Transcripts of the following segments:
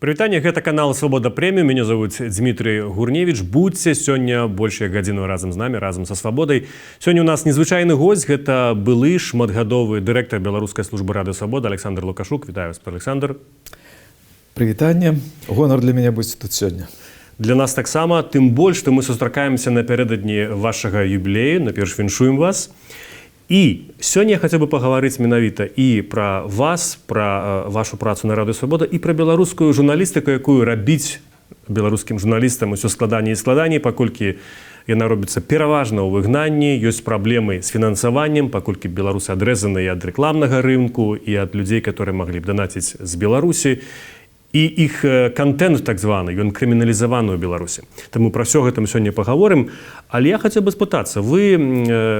Прывітанне, гэта канал Свабода Прэміум. Мяне зовут Дмітрый Гурневіч. Будьце сёння большую гадзіну разам з намі, разам са Свабодай. Сёння у нас незвычайны гость, гэта былы шматгадовы дырэктар беларускай службы Радыё Свабода Александр Лукашук. Вітаю вас, Александр. Прывітанне. Гонар для мяне будзе тут сёння. Для нас таксама, тым больш, што мы сустракаемся напярэдадні вашага юбілею. Наперш віншуем вас. І сёння я хацеў бы пагаварыць менавіта і пра вас, пра вашу працу на Радыё Свабода і пра беларускую журналістыку, якую рабіць беларускім журналістам усё складаней і складаней, паколькі яна робіцца пераважна ў выгнанні, ёсць праблемы з фінансаваннем, паколькі беларусы адрэзаныя ад рэкламнага рынку і ад людзей, которые маглі б данаціць з Беларусі. І іх контент, так званы, ён крыміналізаваны ў Беларусі. Таму пра ўсё гэта мы сёння пагаворым. Але я хацеў бы спытацца, вы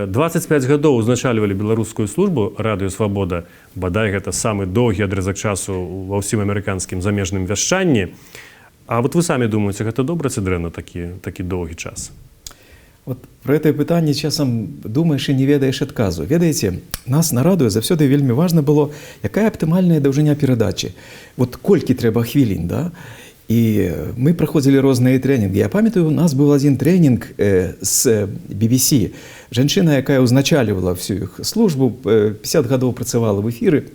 25 гадоў узначальвалі беларускую службу Радыё Свабода, бадай гэта самы доўгі адрэзак часу ва ўсім амерыканскім замежным вяшчанні. А вот вы самі думаеце, гэта добра ці дрэнна такі доўгі час? Вот про это пытанне часам думаеш і не ведаеш адказу. Ведаеце, нас на радыё заўсёды вельмі важна было, якая аптымальная даўжыня перадачы. Вот колькі трэба хвілін, да? І мы праходзілі розныя трэнінгі. Я памятаю, у нас быў адзін трэнінг з BBC. Жанчына, якая ўзначальвала всю іх службу, 50 гадоў працавала в эфіры.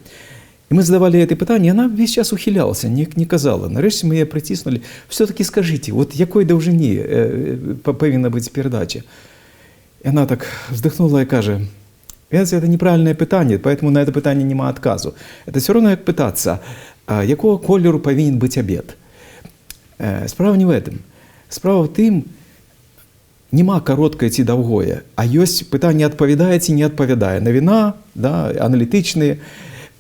І мы задавали это пытанне, она весь час ухілялася, не казала. Нарэшце мы яе прыціснулі. Все-таки скажите, вот якой даўжыні павінна быць перадача? И она так вздохнула и кажа, это неправильное пытанне, поэтому на это пытанне нема отказу. Это все равно как пытаться, якого колеру павінен быць обед. Справа не в этом. Справа в тым, нема кароткае ці даўгое, а ёсць пытанне адпавядае ці не адпавядае. Навіна, да, аналітычныя.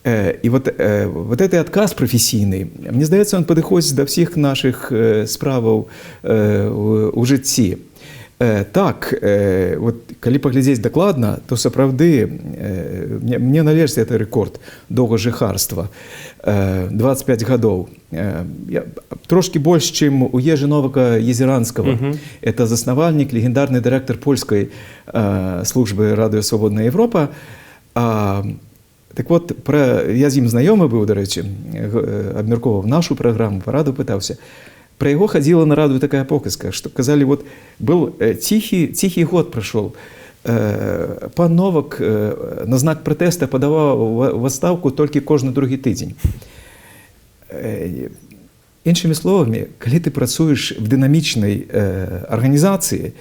И вот этот отказ професійный, мне здаецца, он падыходзіць да ўсіх наших справаў у жыцці. Так, вот, калі паглядзець дакладна, то сапраўды мне належыць это рэкорд доўгажыхарства. 25 гадоў. Трошки больш, чым у Ежы Новака Езеранскага. Это заснавальнік, легендарны дырэктар польскай службы Радыё Свабодная Европа. Так вот, я з ім знаёмы быў, дарэчы, абмяркоўваў нашу праграму, параду пытаўся. Пра яго хадзіла на радыё такая показка, што казалі, вот был ціхі год прайшоў. Пан Новак на знак пратэста падаваў в адстаўку толькі кожны другі тыдзень. Іншымі словамі, калі ты працуеш в дынамічнай арганізацыі,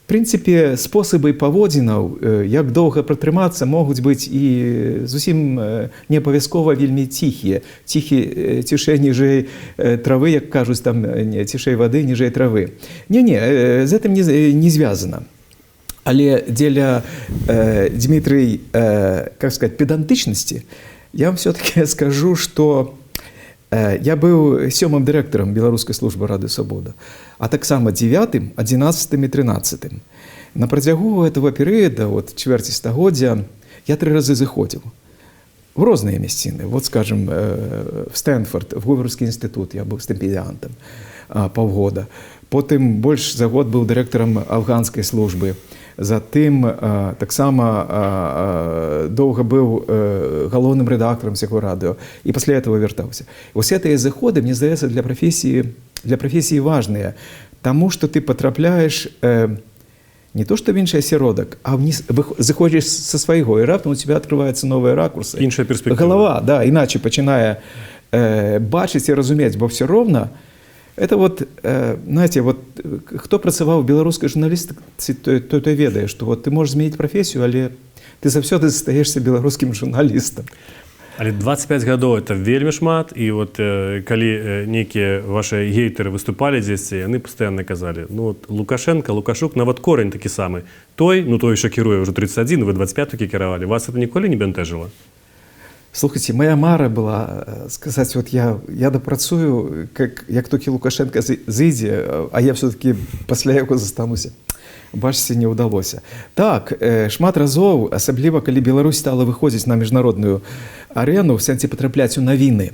в принципе, способы паводзінаў, як доўга пратрымацца, могуць быць і зусім не абавязкова вельмі ціхія. Цішэй ніжэй травы, як кажуць, там, цішэй вады, ніжэй травы. Не, з гэтым не звязана. Але дзеля Дмітрый, как сказать, педантычнасці, я вам все-таки скажу, что я быў 7-м дырэктарам беларускай службы Радыё Свабода, а таксама 9-м, 11-м і 13-м. На працягу этого перыяда, вот чвэрці стагоддзя, я 3 разы заходзіў в розныя мясціны. Вот, скажем, в Стэнфорд, в Говарdsкі інстытут, я быў стыпендыянтам паўгода. Потым больш за год быў дырэктарам афганскай службы. Затым таксама доўга быў галоўным рэдактарам сяго радыё і пасля этого вяртаўся. Вось гэтыя заходы, мне здаецца, для прафесіі важныя, таму што ты патрапляеш не то што в іншы асяродак, а заходзіш са свайго, і раптам у тебя открываюцца новыя ракурсы. Іншая перспектыва. Галава, да, іначай пачынае бачыць і разумець, бо все роўна. Это вот, знаете, вот кто працаваў в беларускай журналістыцы, той ведае, што вот ты можаш змяніць прафесію, але ты заўсёды застаешься беларускім журналістам. Але 25 гадоў это вельмі шмат, і вот калі нейкія ваши гейтары выступалі дзесьці, яны пастаянна казалі, ну вот Лукашенко, Лукашук, нават корень такі самы. Той що кіруе ўжо 31, вы 25 такі кіравалі. Вас это ніколі не бянтэжыла? Слухайте, моя мара была сказать, вот я допрацую, як толькі Лукашенко зыдзе, а я все-таки пасля яго застануся. Бачыце, не ўдалося. Так, шмат разоў, асабліва, калі Беларусь стала выходзіць на міжнародную арену, в сэнсе патрапляць у навіны.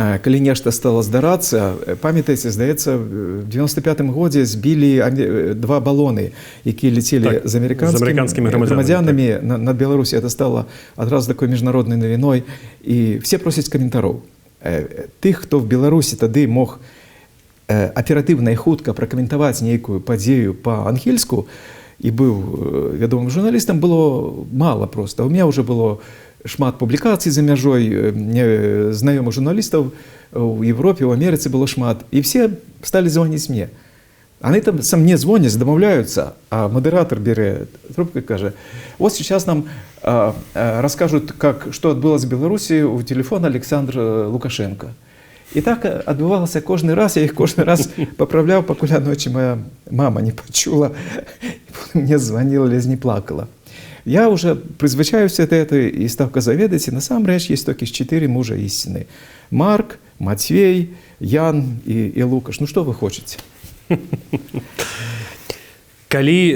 Калі нешта стало здарацца, памятаеце, здаецца, в 95-м годзе збілі 2 балоны, якія лецелі з амерыканскімі грамадзянамі над Беларусі. Это стало адразу такой міжнароднай навіной, і все просяць каментароў. тых, хто в Беларусі тады мог аператыўна і хутка пракаментаваць нейкую падзею па-ангельску і быў вядомым журналістам, было мала проста. У меня ўжо было шмат публікацый за мяжой, знаёмых журналістаў у Европе, у Амерыцы было шмат. І все сталі звоніць мне. Они там со мне звонят, домовляются, а модератор берет трубку и скажет: вот сейчас нам расскажут, что отбылось в Беларуси у телефона Александра Лукашенко. И так отбывалось каждый раз, я их каждый раз поправлял, пока ночи моя мама не почула, мне звонила, лезь не плакала. Я уже призвычаюся до этого и став заведать, и на самом деле есть только 4 мужа истины: Марк, Матвей, Ян и Лукаш. Ну что вы хотите? Калі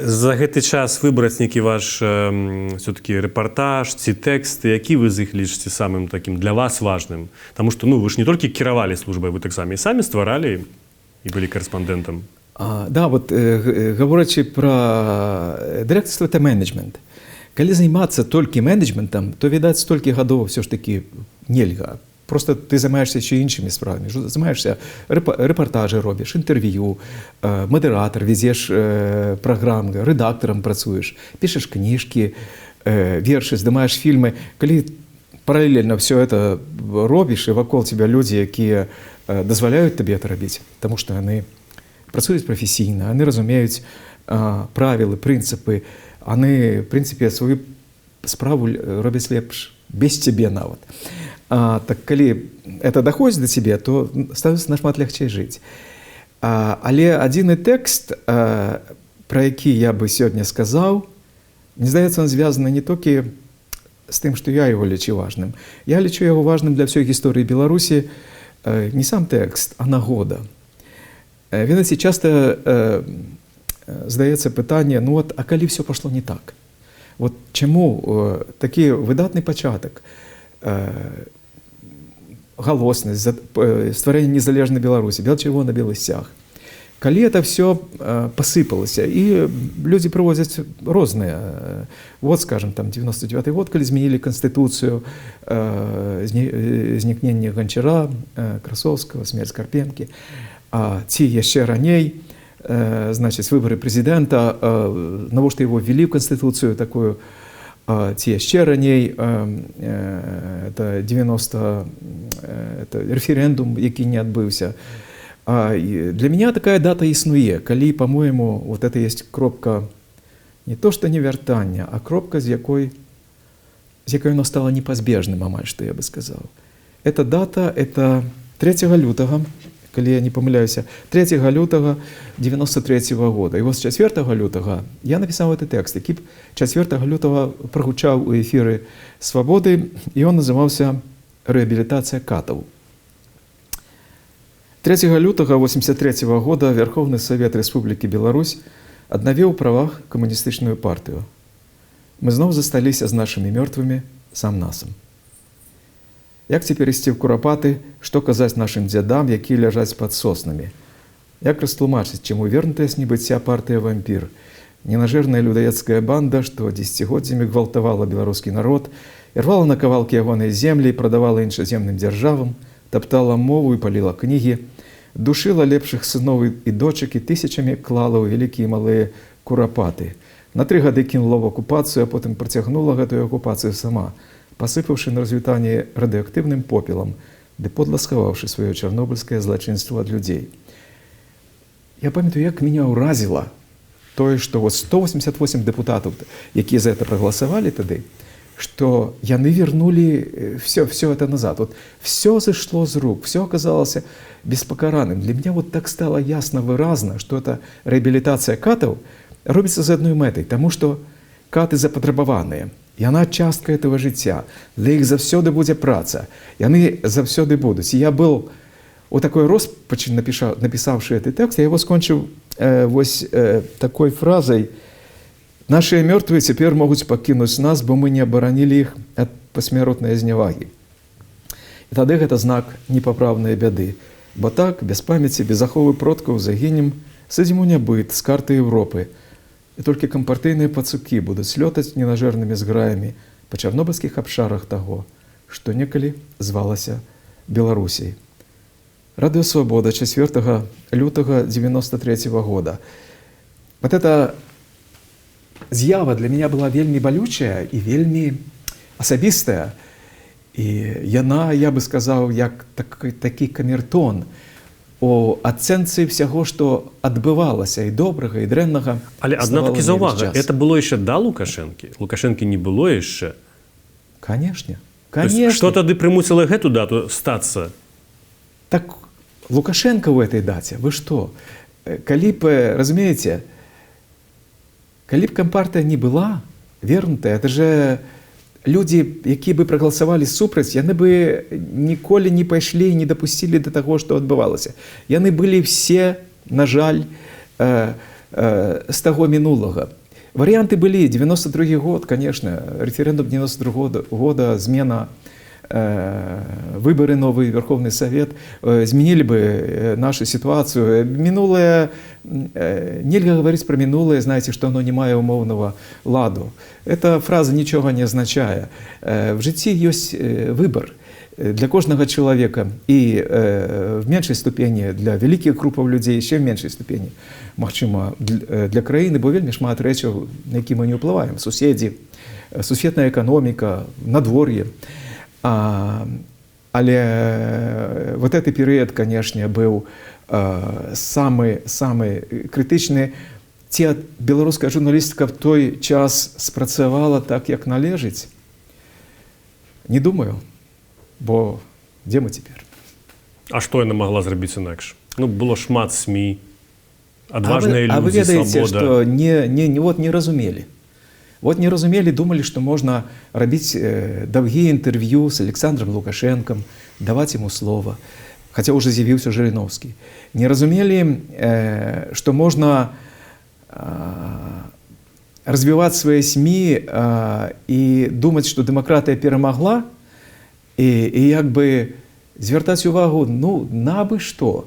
за гэты час выбраць нейкі ваш все-таки рэпартаж ці тэкст, які вы з іх лічыце самым такім для вас важным? Таму што вы ж не толькі кіравалі службай, вы таксама і самі стваралі і былі корэспандэнтам. Да, вот гаворачы пра дырэктарства, это менеджмент. Калі займацца толькі менеджментам, то, відаць, столькі гадоў все ж таки нельга. Просто ты займаешься еще іншими справами. Займаешься репортажи робишь, интервью, модератор, везеш программы, редактором працуешь, пишешь книжки, верши, здымаешь фильмы. Калі параллельно все это робишь, и вокруг тебя люди, якія дазваляют тебе это рабіць, потому что они працуюць професійна, они разумеюць правілы, прынцыпы, они, в принципе, свою справу робяць лепш, без тебе нават. Так калі это доходит до тебе, то становится нашмат легче жить. Але адзіны тэкст, про які я бы сегодня сказал, мне здаецца, он звязаны не толькі з тым, што я его лічу важным. Я лічу его важным для всей гісторыі Беларусі не сам тэкст, а нагода. Ведаеце, часто здаецца пытанне: ну вот, а калі все пошло не так? Вот чаму такі выдатны пачатак, галоснасць, стварэнне незалежнай Беларусі, бел-чырвона-белы сцяг. Калі это все посыпалася, і людзі прыводзяць розныя. Вот, скажем, там 99-й год, калі змянілі канстытуцыю, знікненне Ганчара, Красоўскага, смерць Карпенкі, ці яшчэ раней, значыць, выбары прэзідэнта, навошта его ввели в канстытуцыю такую, ці яшчэ раней, это 90, это референдум, які не адбыўся. Для меня такая дата існуе, калі, по-моему, вот это есть кропка, не то что не вяртання, а кропка, з якой оно стало непазбежным, амаль што я бы сказал. Эта дата, это 3 лютага, калі я не памыляюся, 3 лютага 93-го года. І вот 4 лютага я написал этот текст, які 4 лютага прогучаў у эфіры «Свободы», і он называўся «Реабилитация катаў». 3 лютага 1983 года Верховный Совет Республики Беларусь аднавіў у правах камуністычную партыю. Мы зноў засталіся з нашымі мёртвымі сам-насам. Як цяпер ісці ў курапаты, што казаць нашым дзядам, якія ляжаць пад соснамі? Як растлумачыць, чаму вернутая з небыцця партыя-вампір, ненажэрная людоедская банда, што дзесяцігоддзямі гвалтавала беларускі народ, ірвала на кавалкі ягонай землі і прадавала іншаземным дзяржавам, таптала мову і паліла кнігі, душыла лепшых сыноў і дочак і тысячамі клала ў вялікія і малыя курапаты. На 3 гады кінула ў акупацыю, а потым працягнула гэтую акупацыю сама, посыпавши на развітанне радыоактыўным попелам, ды подла схаваўшы сваё чарнобыльскае злачынство ад людзей. Я памятаю, як меня ўразіла тое, што вот 188 депутатаў, якія за это прагаласавалі тады, што яны вернули все это назад. Вот все зашло з рук, все оказалось беспакараным. Для меня вот так стало ясно, выразно, что эта реабилитация катаў робіцца з адной мэтай, таму што каты запатрабаваныя. Яна частка этого жыцця. Для іх заўсёды будзе праца. Яны заўсёды будуць. І я был у такой роспачы, напісаўшы гэты тэкст, я его скончыў вось такой фразай: «Нашыя мёртвыя цяпер могуць пакінуць нас, бо мы не абаранілі іх ад пасмяротнай знявагі». І тады гэта знак непапраўнай бяды. Бо так, без памяці, без аховы продкаў загінем, садзім у нябыт з карты Европы. І толькі кампартыйныя пацукі будуць лётаць ненажэрнымі зграямі па чарнобыльскіх абшарах таго, што некалі звалася Беларусі. Радыё Свабода 4 лютага 93 года. Вот эта з'ява для меня была вельмі балючая і вельмі асабістая. І яна, я бы сказаў, як такі камертон у ацэнцы всяго, што адбывалася і добрага, і дрэннага. Але одна таки заувага, это было яшчэ да Лукашэнкі? Лукашэнкі не было яшчэ? Конечно. Што тады прымусіла гэту дату стацца? Так Лукашенко в этой дате, вы что? Калі б, разумеете, калі б Компартия не была вернутая, это же люди, якія бы прагаласавалі супраць, яны бы ніколі не пайшлі і не дапусцілі да таго, што адбывалася. Яны былі все, на жаль, з таго мінулага. Варианты были. 92 год, конечно, референдум 92 года, змена, выборы, новый Верховный Совет изменили бы нашу ситуацию. Минулое, нельзя говорить про минулое, знаете, что оно не мае умовного ладу. Эта фраза ничего не означает. В житті есть выбор для кожного человека, и в меньшей ступени для великих группов людей, еще в меньшей ступени, магчыма, для краіны, бо вельмі шмат рэчаў, на які мы не ўплываем. Суседзі, сусветная эканоміка, надвор'е. Але вот этот перыяд, конечно, быў самы крытычны. Ці беларуская журналістыка в той час спрацавала так, як належыць? Не думаю. Бо дзе мы цяпер? А што яна магла зрабіць інакш? Ну, было шмат СМІ, адважныя людзі, вы ведаеце, свабода. што не разумелі. Вот не разумелі, думалі, што можна рабіць даўгія інтэрв'ю з Александром Лукашенком, даваць яму слова, хаця ўжо з'явіўся Жырыноўскі. Не разумелі, што можна развіваць свае СМІ і думаць, што дэмакратыя перамагла, і як бы звяртаць увагу, ну, на бы што.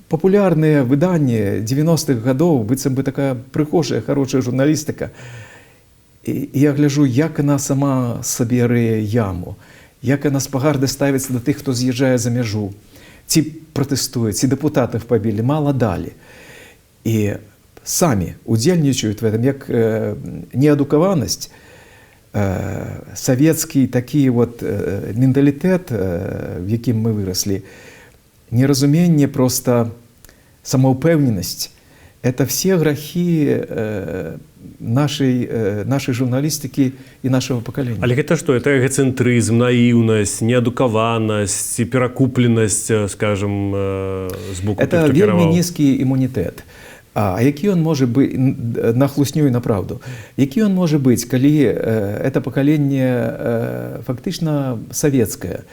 Папулярныя выданні 90-х гадоў, быццам бы такая прыхожая, хорошая журналістыка. І я гляджу, як яна сама сабе рые яму, як яна з пагарды ставіцца да тых, хто з'язджае за мяжу, ці пратэстуе, ці дэпутатаў пабілі, мала далі. І самі удзельнічаюць в этом, як неадукаванасць, савецкі такі вот менталітэт, в якім мы выраслі, неразуменне, просто самоупэўненасць. Это все грахи нашей журналістыкі і нашего пакалення. Але гэта што? Это эгоцэнтрызм, наіўнасць, неадукаванасць, перакупленасць, скажем, з боку тых, это хто кіраваў? вельмі нізкі імунітэт. А які он може бути, на хлусню і на правду, які он може бути, коли это поколение фактично советское?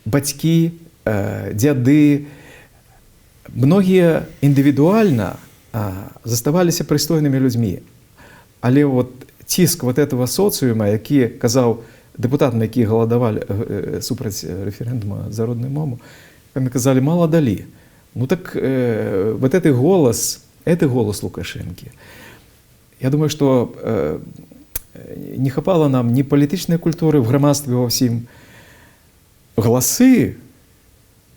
Батьки, дяды, многие индивидуально заставалися пристойными людьми. Але вот тиск вот этого социума, який казав депутатам, які голодували супроть референдума за родную мову, вони казали, мало дали. Ну так вот это голос Лукашенки. Я думаю, что не хапало нам ни політичної культури в громадстві во всім. Голоси,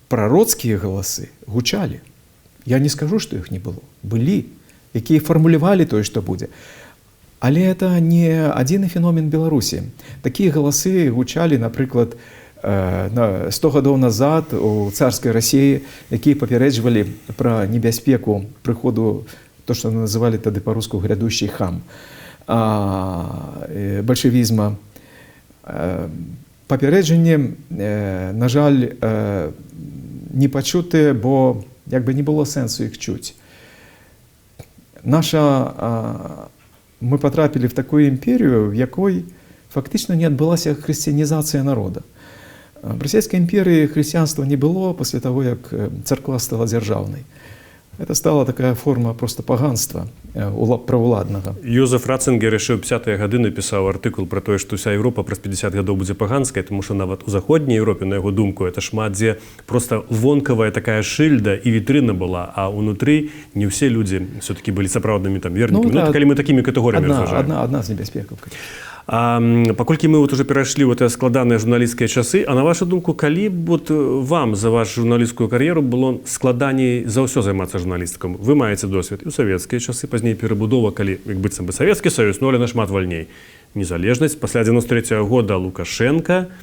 пророцкие голоси гучали. Я не скажу, что их не было. Были, які формулювали то, что будет. Але это не один феномен Беларуси. Такие голоси гучали, наприклад, 100 гадоў назад у царской России, якія папярэджвалі про небяспеку прыходу, то, что называли тады по-руску грядущий хам, большевизма. Папярэджанне, на жаль, не пачутыя, бо як бы не было сэнсу іх чуць. Мы потрапілі в такую імперію, в якой фактично не адбылася хрысціянізацыя народа. В Российской империи христианства не было после того, как церква стала державной. Это стала такая форма просто паганства праволаднага. Йозеф Ратцингер яшчэ ў 50-е гады напісаў артыкул про тое, што ўся Еўропа праз 50 гадоў будзе паганскай, тому што нават у заходняй Еўропе, на яго думку, это шмат дзе просто вонкавая такая шыльда і вітрына была, а ўнутры не ўсе людзі все-таки былі сапраўднымі там вернікамі. Ну, калі мы такімі катэгорыямі разважаем. Одна з небяспекаў. Паколькі мы вот уже перайшлі ў гэтыя складаныя журналісцкія часы, а на вашу думку, калі б вот вам за вашу журналісцкую кар'еру было складаней за ўсё займацца журналістыкам? Вы маеце досвед і ў савецкія часы, пазней перабудова, калі як быццам бы Савецкі Саюз, ну але нашмат вальней. Незалежнасць, пасля 93-го года Лукашенка,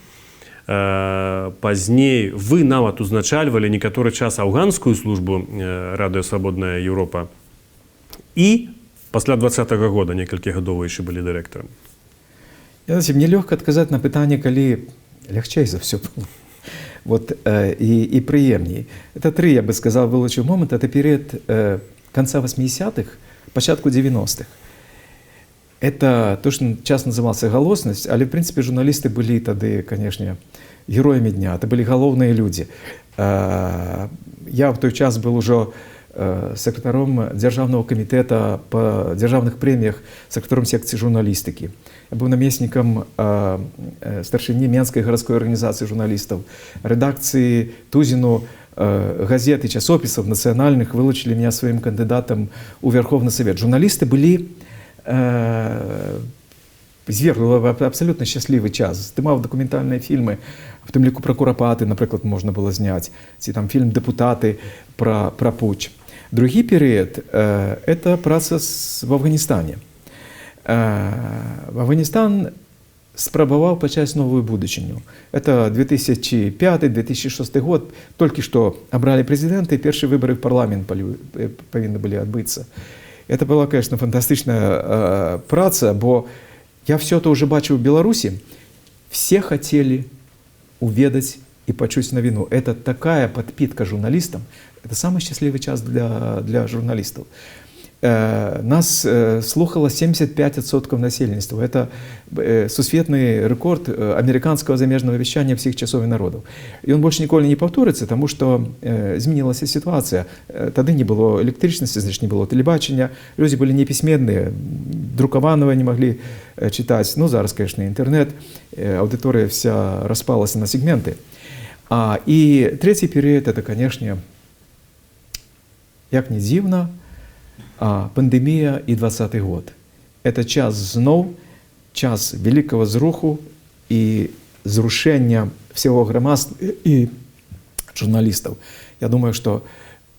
пазней вы нават узначальвалі некаторы час афганскую службу Радыё Свабодная Еўропа і пасля 20-го года некалькі гадоў вы яшчэ былі дырэктарам. Мне лёгка адказаць на пытанне, калі лягчэй за ўсё было. Вот, і прыемней. Это тры, я бы сказал, вылучыў момант. Это перыяд конца 80-х, пачатку 90-х. Это то, что час назывался галоснасць, але, в принципе, журналісты былі тады, конечно, героямі дня. Это былі галоўныя людзі. Я в той час был ужо сакратаром Дзяржаўнага камітэта па дзяржаўных прэміях, сакратаром секцыі журналістыкі. Я быў намеснікам старшыні Менскай гарадской арганізацыі журналістаў. Рэдакцыі Тузіну газет і часопісаў нацыянальных вылучылі меня сваім кандыдатам у Верховны Савет. Журналісты былі зверху абсалютна шчаслівы час. Здымаў дакументальныя фільмы, в тым ліку пра Курапаты, напрыклад, можна было зняць, ці там фільм «Дэпутаты» пра пуч. Другі перыяд – это праца в Афганістане. Афганістан спрабаваў пачаць новую будучыню. Это 2005-2006 год. Толькі што абралі прэзідэнта, і першыя выбары в парламент павінны былі адбыцца. Это была, конечно, фантастычная праца, бо я все это уже бачыў в Беларусі. Все хотели уведаць и пачуць навіну. Это такая подпитка журналистам. Это самый счастливый час для журналистов. Нас слухало 75% насельніцтва. Это сусветны рэкорд американского замежного вещания всех часов и народов. И он больше ніколі не повторится, потому что изменилась ситуация. Тады не было электричности, значит, не было телебачення. Люди были неписьменные, друкованного не могли читать. Ну, зараз, конечно, интернет. Аудитория вся распалась на сегменты. И третий период, это, конечно, як не дзіўна, пандемія і 20-й год. Это час зноў, час вялікага зруху і зрушэння всего грамадства і журналістаў. Я думаю, што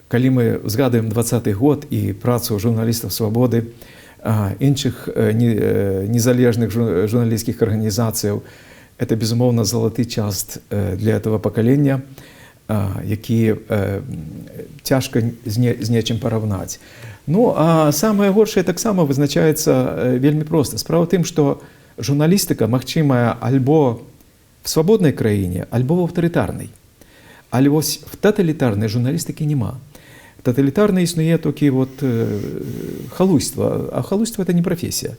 калі мы згадуем 20-й год і працу журналістаў свабоды, іншых незалежных журналісцкіх арганізацыяў, это, безумоўна, залаты час для этого пакалення, які цяжка з нечым параўнаць. Ну, а самае горшае таксама вызначаецца вельмі проста. Справа ў тым, што журналістыка магчымая альбо в свабоднай краіне, альбо в аўтарытарнай. Але вось в таталітарнай журналістыкі няма. Таталітарна існуе толькі вот халуйства, а халуйство – это не профессия.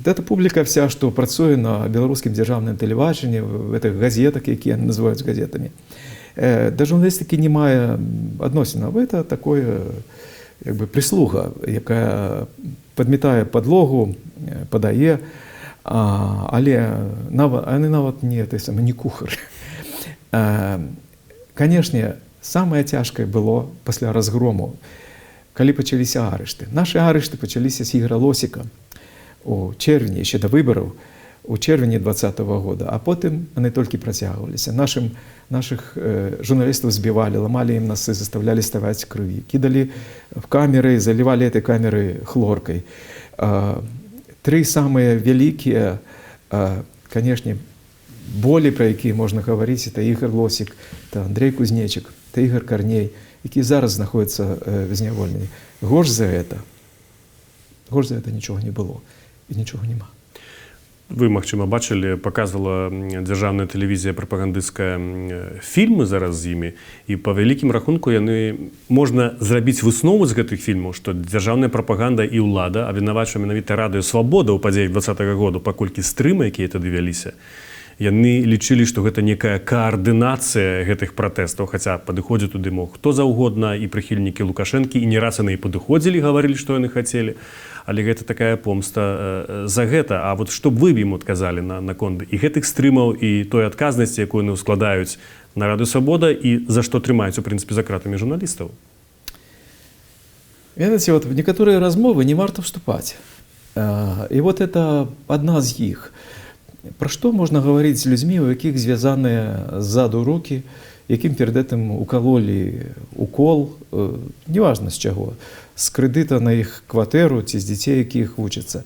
Это публіка вся, што працуе на беларускім дзяржаўным тэлебачанні, в гэтых газетах, якія называюць газетамі. Да журналістыкі не мае адносінаў. Это такое як бы прислуга, якая падмятае падлогу, падае, але нават не кухар. Канешне, самае цяжкае было пасля разгрому, калі пачаліся арышты. Нашы арышты пачаліся з Ігора Лосіка у чэрвені, яшчэ да выбараў, у чэрвені 20-го года, а потым яны толькі працягваліся. Наших журналістаў збівалі, ламалі ім носы, заставлялі ставаць крыві, кідалі в камеры, залівалі этой камеры хлоркай. Тры самыя вялікія, канешне, болі, пра якія можна гаварыць, это Ігор Лосік, это Андрей Кузнечык, это Ігор Карней, які зараз знаходзяцца в зняволенні. Горш за это нічога не было і нічога няма. Вы, магчыма, бачылі, паказвала дзяржаўная тэлевізія прапагандысцкая фільмы зараз з імі, і па вялікім рахунку яны можна зрабіць выснову з гэтых фільмаў, што дзяржаўная прапаганда і ўлада абвінавачвае менавіта Радыё Свабода ў падзеях 20-го году, паколькі стрымы, якія тады вяліся, яны лічылі, што гэта некая каардынацыя гэтых пратэстаў, хаця падыходзіць туды мог хто заўгодна, і прыхільнікі Лукашэнкі, і не раз яны і падыходзілі, гаварылі, што яны хацелі. Але гэта такая помста за гэта. А вот што б вы ім адказалі наконт і гэтых стрымаў, і той адказнасці, якую яны складаюць на Радыё Свабода, і за што трымаюць, у прынцыпе, за кратамі журналістаў? Ведаеце, вот в некаторыя размовы не варта вступаць. І от це одна з їх. Про що можна говорити з людьми, у яких зв'язані ззаду руки, яким перед цим укололи укол, неважно з чого, з кредита на їх квартиру, чи з дітей, яких вчаться.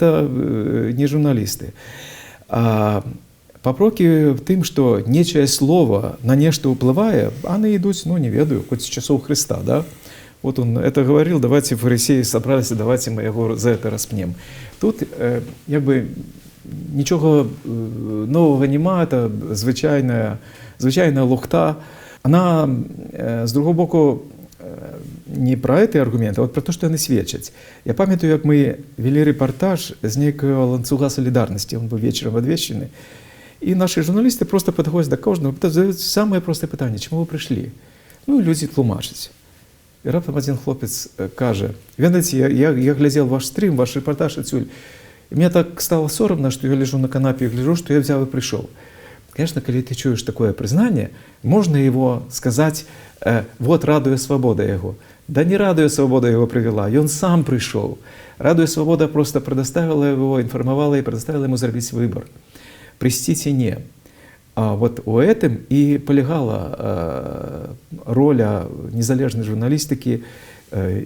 Це не журналісти. А попроки тим, що нечае слово на нечто впливає, вони йдуть, ну не ведаю, хоч з часов Христа, да? Вот он это говорил, давайте фарисеи собрались, давайте мы его за это распнем. Тут якби нічого нового немає, це звичайна лухта. Вона, з другого боку, не про ці аргументи, а от про те, що вони свідчать. Я пам'ятаю, як ми вели репортаж з некого ланцюга солідарності, він був вечором в Одещині, і наші журналісти просто підходять до кожного, задають саме просте питання, чому ви прийшли? Ну, і люди тлумачать. І раптом один хлопець каже, видите, я глядел ваш стрим, ваш репортаж отсюль, и мне так стало соромно, что я лежу на канапе и гляжу, что я взял и пришел. Конечно, когда ты чуешь такое признание, можно его сказать, вот радуя свобода его. Да не радуя свобода его привела, и он сам пришел. Радуя свобода просто предоставила его, информовала и предоставила ему сделать выбор. Прийти не. А вот у этом и полягала роль незалежної журналістики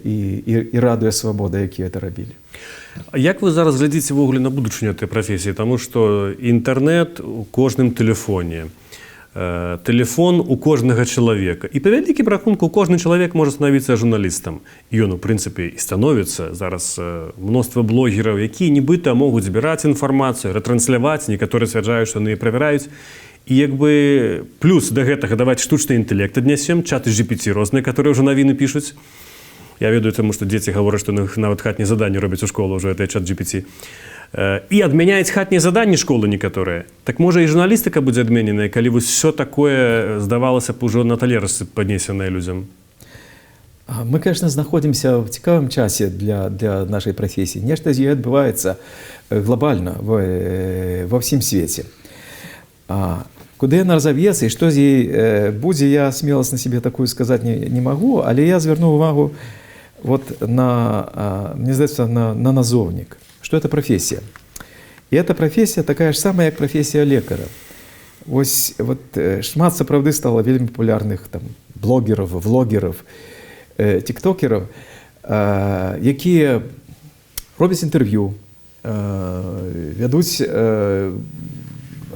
і радуя свобода, які це робили. Як ви зараз глядите ввогуле на будучыню этой профессии? Тому что інтернет у кожным телефоне, телефон у кожного чоловіка. І по великим рахунку кожен чоловік може становитися журналістом. І він, у принципі, і становиться. Зараз мноство блогерів, які нібито можуть збирати інформацію, ретранслювати, некоторі стверджують, що вони її перевіряють. І якби плюс до гэтага давайте штучны інтэлект аднясем, чаты GPT розныя, которые ўжо навіны пішуць. Я ведаю, тому што дзеці гавораць, што нават хатнія заданні робяць у школу ўжо гэты чат GPT. І адмяняюць хатнія заданні школы некаторыя. Так можа і журналістыка будзе адмененая, калі вось все такое, здавалася б, ужо на талерцы паднесенае людзям. Мы, конечно, знаходимся в цікавым часе для нашей профессии. Нешта з ёй адбываецца глобальна во всім свеце. Куды яна разав'ецца і што з ёй будзе, я смеласць на себе такую сказаць не магу, але я звярну увагу вот мне здаецца, на назовнік. Что это профессия? И эта профессия такая же самая, как профессия лекара. Вот шмат сапраўды стало вельмі популярных там блогеров, влогеров, тиктокеров, якія робяць інтэрв'ю, вядуць,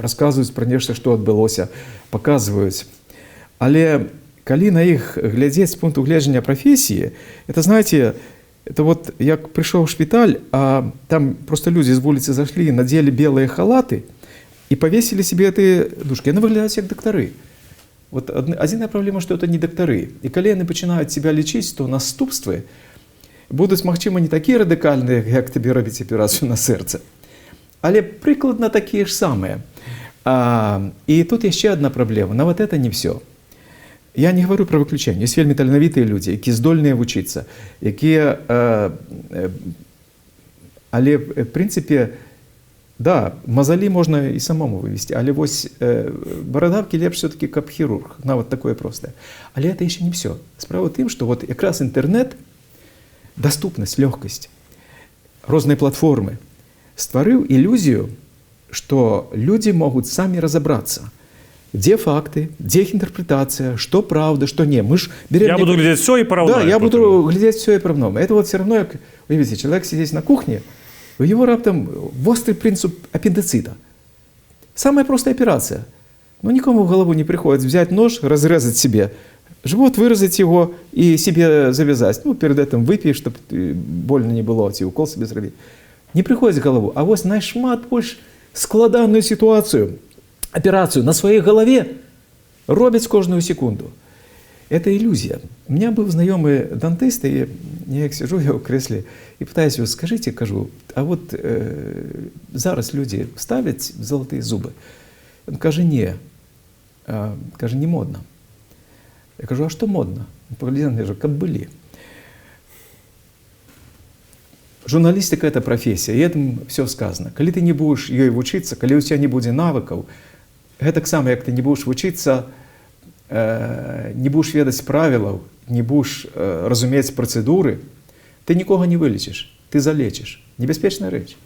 расказваюць пра нешта, што адбылося, паказваюць. Але калі на іх глядзець з пункту гледжання прафесіі, это, знаете, это вот як пришел в шпиталь, а там просто люди с улицы зашли, надели белые халаты и повесили себе эти дужки. Они выглядят как докторы. Вот одна проблема, что это не докторы. И когда они начинают себя лечить, то наступствы будут, магчыма, не такие радикальные, как тебе робить операцию на сердце, але прикладно такие же самые. И тут еще одна проблема. Но вот это не все. Я не говорю про выключение. Есть вельмі таленавітыя людзі, якія здольныя вучыцца, якія, але в принципе, да, мазалі можна і самому вывести, але вось барадавкі лепш все-таки каб хірург, нават такое простае. Але это еще не все. Справа в тым, что вот якраз интернет, доступность, легкость, розныя платформы стварыў ілюзію, что люди могут сами разобраться, где факты, где их интерпретация, что правда, что не. Мы ж берем... Я буду глядеть все и поравнаю. Да, я буду глядеть все и поравнаю. Это вот все равно, как, вы видите, человек сидит на кухне, у него раптом острый принцип аппендицита. Самая простая операция. Но никому в голову не приходит взять нож, разрезать себе живот, вырезать его и себе завязать. Ну, перед этим выпей, чтобы больно не было, и укол себе сделать. Не приходит в голову. А вот найшмат больше складанную ситуацию, операцию на своей голове робить кожную секунду. Это иллюзия. У меня был знакомый дантист, и я сижу я в кресле и пытаюсь его, скажите, кажу, а вот зараз люди ставят золотые зубы? Он каже, не. Каже, не модно. Я кажу, а что модно? Он поглядел на меня, как были. Журналістика – это профессия, и этим все сказано. Коли ты не будешь ее учиться, коли у тебя не будет навыков, это так само, как ты не будешь учиться, не будешь ведать правил, не будешь разуметь процедуры, ты никого не вылечишь. ты залечишь. Небяспечная рэч.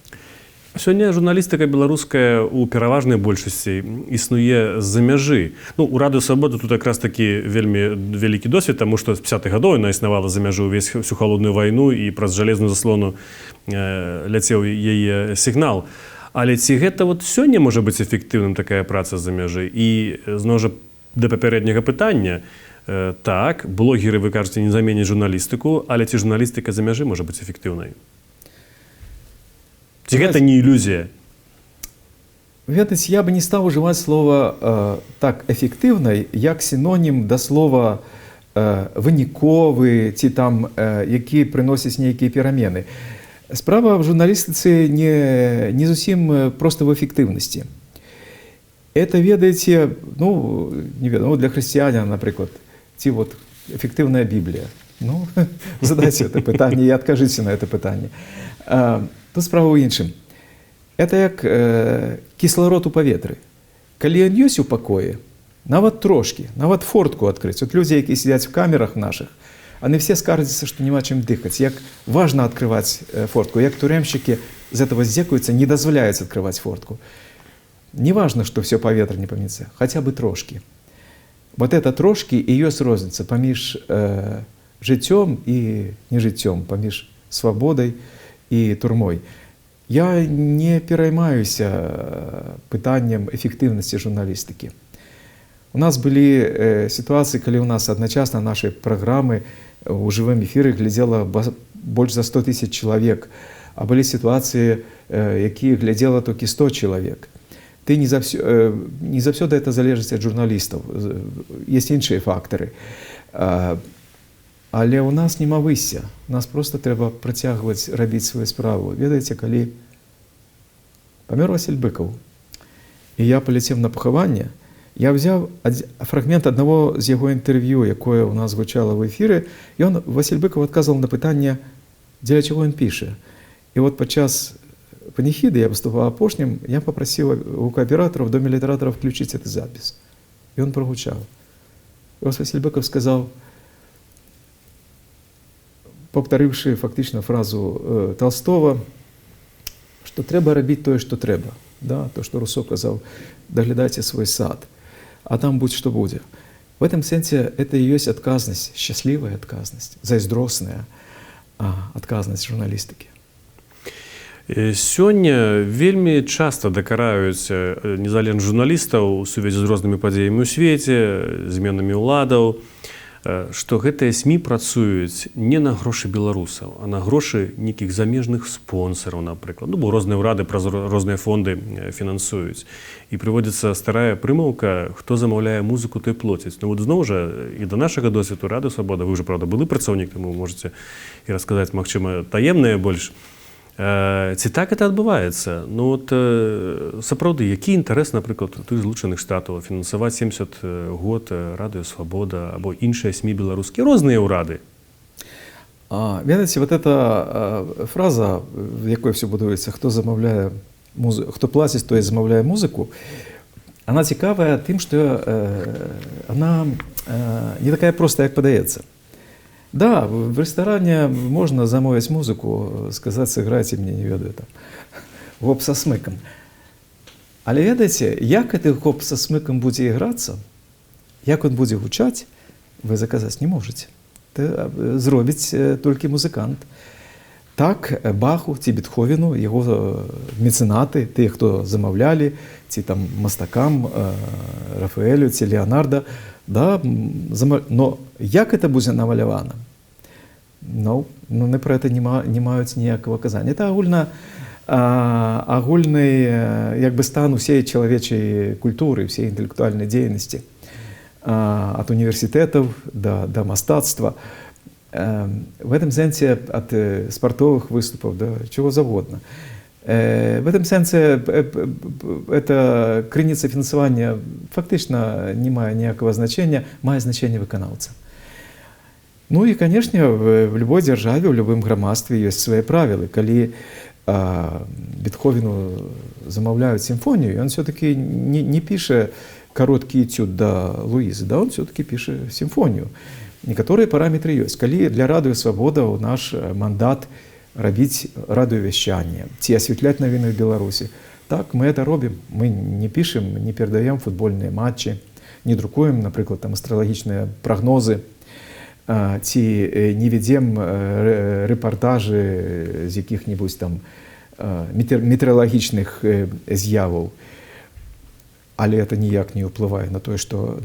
Сёння журналістыка беларуская ў пераважнай большасці існуе з-за мяжы. Ну, у Радыё Свабода тут якраз такі вельмі вялікі досвед, таму што з 50-х гадоў яна існавала за мяжу ўвесь всю халодную вайну і праз жалезную заслону ляцеў яе сігнал. Але ці гэта вот сёння можа быць эфектыўным такая праца з-за мяжы? І зноў жа да папярэдняга пытання. Так, блогеры, вы кажаце, не заменяць журналістыку, але ці журналістыка за мяжы можа быць эфектыўнай? Ці гэта не ілюзія? Ведаць, я бы не стаў ужываць слова так эфектыўнай, як сінонім да слова выніковы ці там, які прыносіць нейкія перамены. Справа в журналістыцы не зусім проста в эфектыўнасці. Это, ведаеце, ну, не ведаю, для хрысціяна, напрыклад, ці вот эфектыўная Біблія. Ну, задайце это пытанне і адкажыце на это пытанне. Тут справа ў іншым. Это як кісларод у паветры. Калі ён ёсць у пакоі, нават трошкі, нават фортку адкрыць. Вот людзі, якія сядзяць в камерах нашых, они все скардзяцца, што няма чым дыхаць. Як важна открываць фортку, як турэмшчыкі з этого здзекуюцца, не дазваляюць открываць фортку. Не важно, што все паветра не паміцца, хаця бы трошкі. Вот это трошкі і ёсць розніца паміж жыццём і нежыццём, паміж свабодай і турмой. Я не пераймаюся пытаннем эфектыўнасці журналістыкі. У нас былі сітуацыі, калі у нас адначасна нашай праграмы у жывым эфіры глядзела больш за 100 000 чалавек, а былі сітуацыі, якія глядзела толькі 100 чалавек. Ты не заўсёды это залежыць ад журналістаў. Ёсць іншыя фактары. Але ў нас няма выйсця. Нас проста трэба працягваць рабіць сваю справу. Ведаеце, калі памёр Васіль Быкаў, і я паляцеў на пахаванне, я взяў фрагмент аднаго з яго інтэрв'ю, якое ў нас гучала в эфіры, і Васіль Быкаў адказваў на пытанне, дзеля чаго ён піша. І вот падчас паніхіды, я выступаў апошнім, я папрасіў гукааператараў, в Доме літаратараў включить этот запіс. І он прогучаў. І Васіль Быкаў сказаў, повторивши фактично фразу Толстого, что трэба рабіць тое, што трэба. Да? То, что Руссо казаў, даглядайце свой сад, а там будь што будзе. В этом сенсе это и есть адказнасць, счаслівая адказнасць, зайздросная адказнасць журналістыкі. Сёння вельмі часта дакараюць незалежных журналістаў у сувязі з рознымі падзеямі ў свеце, зменамі ўладаў, што гэтыя СМІ працуюць не на грошы беларусаў, а на грошы нейкіх замежных спонсараў, напрыклад. Ну, бо розныя ўрады праз розныя фонды фінансуюць. І прыводзіцца старая прымаўка, хто замаўляе музыку, той плоціць. Ну, вот зноў жа, і да нашага досведу Радыё Свабода, вы ўжо, правда, былы працаўнік, таму можаце і расказаць, магчыма, таемнае больш. Ці так это адбываецца? Ну, от, сапраўды, які інтарэс, напрыклад, тых Злучаных Штатаў фінансаваць 70 год Радыё Свабода або іншыя СМІ беларускія, розныя ўрады? Ведаеце, вот эта фраза, в якой все будуецца, хто замаўляе музыку, хто плаціць, той замаўляе музыку, она цікавая тым, што она не такая простая, як падаецца. Да, в ресторане можно замовить музыку, сказать, сыграйте мне, не ведаю, там, гоп со смыком. Але ведаеце, як гэты гоп со смыком будзе іграцца, як он будзе гучаць, вы заказаць не можете. Это зробіць толькі музыкант. Так, Баху ці Бетховену, яго мецэнаты, тыя, хто замаўлялі, ці там мастакам, Рафаэлю, ці Леонардо, да, но як это будзе намалявана? Ну, не про это не маюць ніякага казання. Это агульны як бы стан усей чалавечай культуры, всей інтэлектуальнай дзейнасці. От універсітэтаў да мастацтва. В этом сенсе от спортовых выступов до чего завгодно. В этом сенсе эта крыніца фінансавання фактично не мае ніякага значення, мае значение выканаўца. Ну и, конечно, в любой державе, в любым грамадстве есть свои правила. Калі Бетховену замаўляют симфонию, он все-таки не пишет короткий этюд до Луизы, да, он все-таки пишет симфонию. Некоторые параметры есть. Калі для Радыё Свабода наш мандат рабіць радыёвяшчанне ці асвятляць навіны ў Беларусі. Так, мы это робім. Мы не пішам, не перадаем футбольныя матчы, не друкуем, напрыклад, там астралагічныя прагнозы, ці не вядзем рэпартажы з якіх-небудзь там метэаралагічных з'яваў. Але это ніяк не ўплывае на тое, што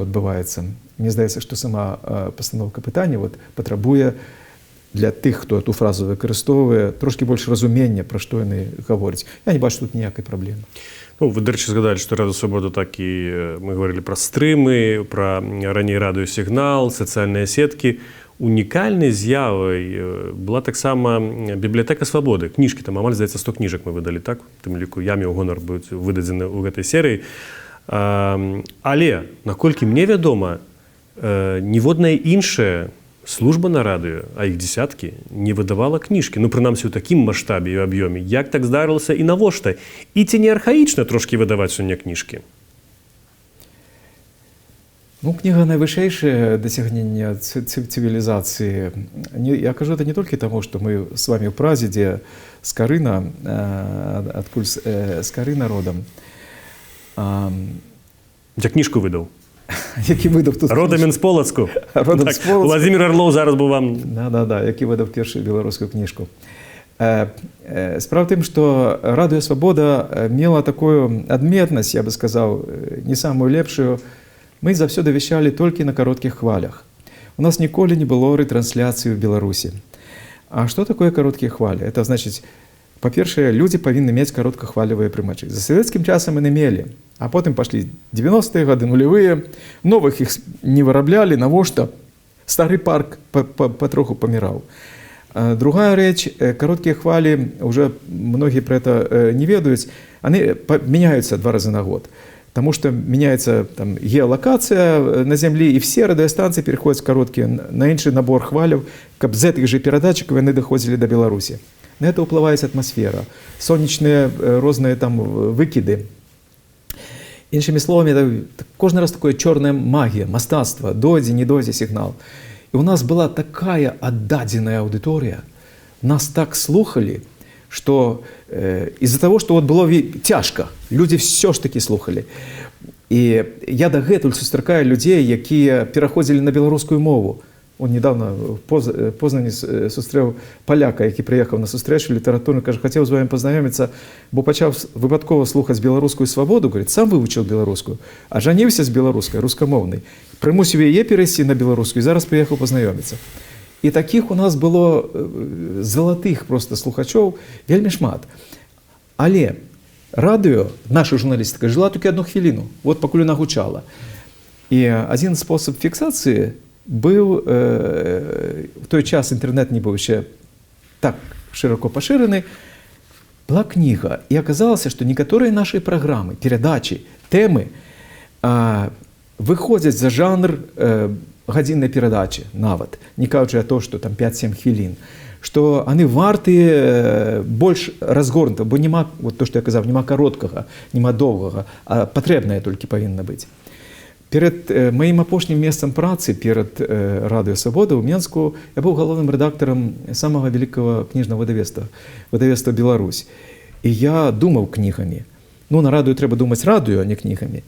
адбываецца. Мне здаецца, што сама пастаноўка пытання патрабуе для тых, хто эту фразу выкарыстоўвае, трошкі больш разумення, пра што яны гавораць. Я не бачу тут ніякай праблемы. Ну, вы, дарэчы, згадалі, што Радыё Свабода так і мы гаварылі пра стрымы, пра раней радыёсігнал, сацыяльныя сеткі. Унікальнай з'явай была таксама бібліятэка свабоды. Кніжкі, там амаль, здаецца, 100 кніжак мы выдалі, так? У тым ліку ямі ў гонар будуць выдадзены ў гэтай серыі. Але, наколькі мне вядома, ніводная іншая служба на радыё, а іх дзесяткі, не выдавала кніжкі. Ну, прынамсі, у такім маштабе і аб'ёме. Як так здарылася і навошта? І ці не архаічна трошкі выдаваць сёння кніжкі? Ну, книга найвышэйшае дасягнення цывілізацыі. Я кажу это не толькі таму, што мы з вами ў Празе, дзе Скарына, адкуль Скарына родам. Я кніжку выдаў. Які выдаў тут? Родам з Полацку. Родам з Полацку. Владзімір Арлоў зараз бы вам... Да, які выдаў першую беларускую кніжку. Справа в тым, што Радыё Свабода мела такую адметнасць, я бы сказаў, не самую лепшую. Мы заўсёды вяшчалі толькі на кароткіх хвалях. У нас ніколі не было рэтрансляцыі ў Беларусі. А што такое кароткія хвалі? Это значыць, па-першае, людзі павінны мець кароткахвалевыя прымачы. За савецкім часам яны мелі, а потым пашлі 90-е гады, нулявыя, новых іх не выраблялі, навошта? Стары парк патроху паміраў. Другая рэч, кароткія хвалі, уже многія пра это не ведаюць, яны мяняюцца 2 разы на год. Потому что меняется там, геолокация на Земле, и все радиостанции переходят в короткие, на інший набор хвалів, каб з этих же передатчиков они доходили до Беларуси. На это уплывает атмосфера, солнечные разные там выкиды. Іншими словами, это кожный раз такое черная магия, мастацтво, дойдзе, не дойдзе сигнал. И у нас была такая отдаденная аудитория, нас так слухали, что из-за того, что вот было тяжко, люди все ж таки слухали. И я дагэтуль сустракаю людей, якія пераходзілі на беларускую мову. Он недавно в Познані сустрэў паляка, які прыехаў на сустрэчу літаратурную, кажа, хацеў з вами пазнаёміцца, бо пачаў выпадкова слухаць беларускую свабоду, говорит, сам вывучыў беларускую, а жаніўся з беларускай, рускамоўнай. Прымусіў яе перайсці на беларускую, і зараз прыехаў пазнаёміцца. І такіх у нас было залатых просто слухачоў вельмі шмат. Але радыё, наша журналістыка, жыла толькі 1 хвіліну, вот пакуль яна гучала. І адзін спосаб фіксацыі быў, в той час інтэрнэт не быў яшчэ так шырока пашыраны, была кніга. І аказалася, што некаторыя нашы праграмы, перадачы, тэмы выходзяць за жанр гадзіннай перадачы нават, не кажучы о том, што там 5-7 хвілін, што яны варты больш разгорнута, бо няма, вот то, што я казаў, няма кароткага, няма доўгага, а патрэбнае толькі павінна быць. Перад маім апошнім месцам працы, перад Радыё Свабода ў Менску, я быў галоўным рэдактарам самага вялікага кніжнага выдавецтва Беларусь. І я думаў кнігамі. Ну, на радыё трэба думаць радыё, а не кнігамі.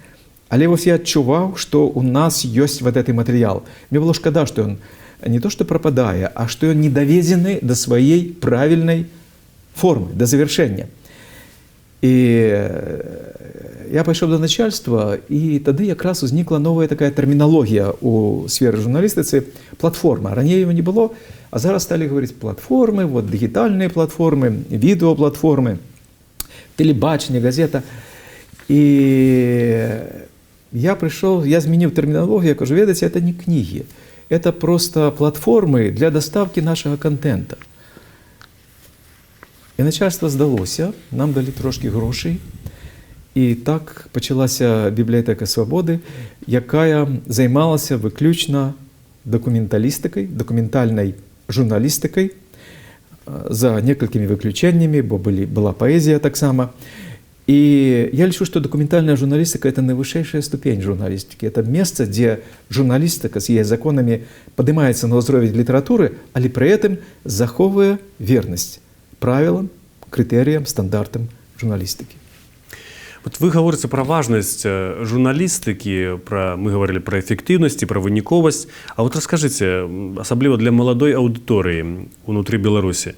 Але вось я адчуваў, што у нас ёсць вот гэты матэрыял. Мне было шкада, што ён не то што прападае, а што ён не даведзены да сваёй правільнай формы, да завяршэння. І я пайшоў да начальства, і тады якраз узнікла новая такая тэрміналогія ў сферы журналістыцы, платформа. Раней яго не было, а зараз сталі гаварыць платформы, вот дыгітальныя платформы, відэоплатформы, тэлебачанне, газета. І я пришел, я зменил терминологию, я кажу, ведаете, это не книги, это просто платформы для доставки нашего контента. І начальство здалося, нам дали трошки грошей, і так почалася бібліятэка свабоды, якая займалася выключна документалістыкай, документальнай журналістыкай, за некалькімі выключэннямі, бо была паэзія таксама. И я лічу, что документальная журналистика – это наивысшая ступень журналистики. Это место, где журналистика с ее законами поднимается на уровень литературы, але при этом заховывая верность правилам, критериям, стандартам журналистики. Вот вы говорите про важность журналистики, мы говорили про эффективность и про выніковасць. А вот расскажите, особливо для молодой аудитории внутри Беларуси,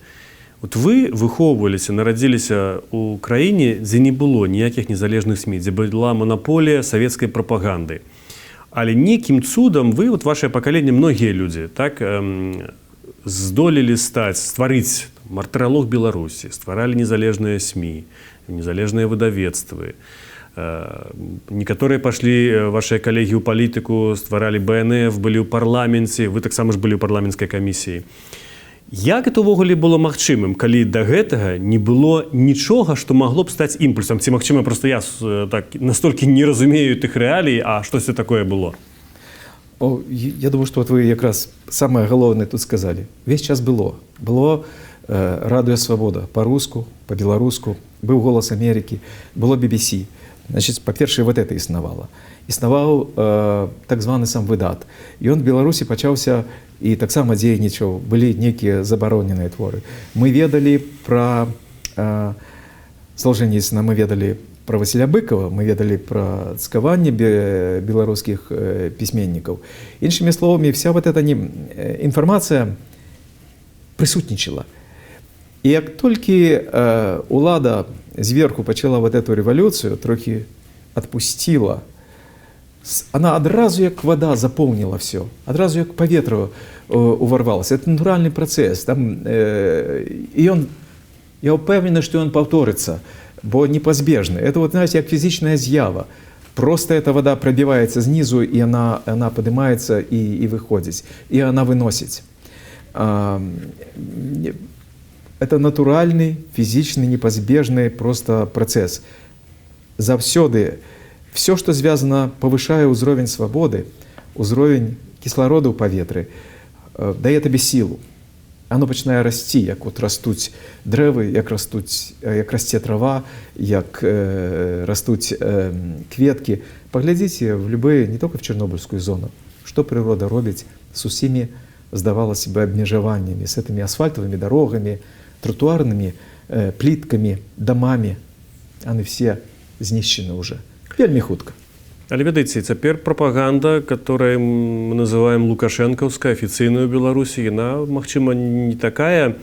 вот вы выхоўваліся, нарадзіліся ў краіне, дзе не было ніякіх незалежных СМІ, дзе была монополія савецкай прапаганды. Але нейкім цудам вы, вот ваше пакаленне, многія людзі, так, здолелі стварыць мартыралог Беларусі, стваралі незалежныя СМІ, незалежныя выдавецтвы. Некаторыя пашлі, вашыя калегі ў палітыку, стваралі БНФ, былі ў парламенце, вы таксама ж былі ў парламенцкай камісіі. Як это ўвогуле было магчымым, калі да гэтага не было нічога, што магло б стаць імпульсам? Ці, магчыма, проста я так настолькі не разумею тых рэалій, а штосьці такое было? Я думаю, что вот вы якраз самое галоўнае тут сказали. Весь час было. Было «Радио Свобода» по-руску, по-беларуску, был «Голос Америки», было BBC. Значит, по-першае, вот это існавала. Існаваў так званы сам выдат. І он в Беларусі пачаўся і таксама дзейнічаў, былі нейкія забароненыя творы. Мы ведалі пра Солженіцына, мы ведалі пра Васіля Быкова, мы ведалі пра цкаванне беларускіх пісьменнікаў. Іншымі словамі, вся вот эта інфармацыя прысутнічала. І як толькі улада зверху пачала вот эту рэвалюцыю, трохі адпусціла, она адразу як вода заполнила все, адразу як паветра уварвалася. Это натуральный процесс. Там, я упевнены, что он повторится, бо непозбежный. Это вот, знаете, как физичная з'ява. Просто эта вода пробивается снизу, и она поднимается и выходит, и она выносит. Это натуральный, физичный, непозбежный просто процесс. Завсёды все, что звязано, повышая узровень свободы, узровень кислорода ў паветры, дае табе сілу. Оно пачынае расці, як вот растуць дрэвы, як расце трава, як растуць кветкі. Паглядзіце в любые, не только в Чернобыльскую зону, что природа робіць с усімі, здавалось бы, абмежаваннями, с этими асфальтовыми дорогами, тротуарными плитками, домами. Они все знищены уже. Вельмі хутка. Але ведаеце, цяпер прапаганда, которую мы называем лукашэнкаўская, афіцыйная ў Беларусі, яна, магчыма, не такая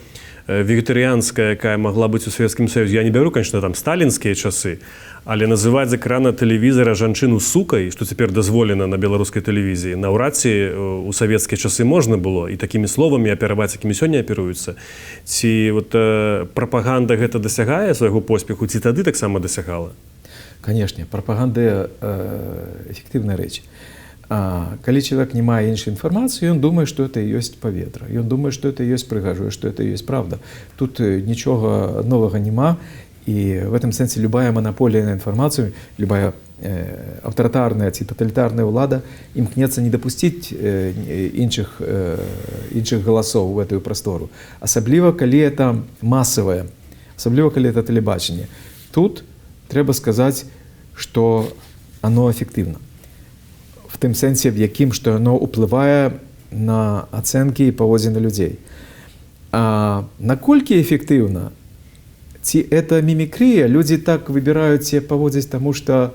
вегетарыянская, якая могла быць у Савецкім Саюзе. Я не бяру, конечно, там сталінскія часы, але называць з экрана тэлевізара жанчыну сукай, што цяпер дазволена на беларускай тэлевізіі, наўрад ці у савецкія часы можна было і такімі словамі апераваць, якімі сёння аперуюцца. Ці вот прапаганда гэта дасягае свайго поспеху, ці тады таксама дасягала? Конечно, пропаганда эффективная речь. Калі человек не мае іншай информации, он думает, что это и есть паветра. И он думает, что это и есть прыгажу, что это и есть правда. Тут ничего нового нема. И в этом смысле любая монополия на информацию, любая авторитарная ці тоталитарная ўлада імкнецца не дапусціць іншых галасоў в эту прастору. Асабліва, калі это массовое, асабліва, калі это тэлебачанне. Тут трэба сказаць, што оно эффективно. В тым сэнсе, в якім, што оно ўплывае на ацэнкі і паводзіны людзей. А наколькі эффективно? Ці это мімікрія? Людзі так выбіраюць себе паводзіць, таму што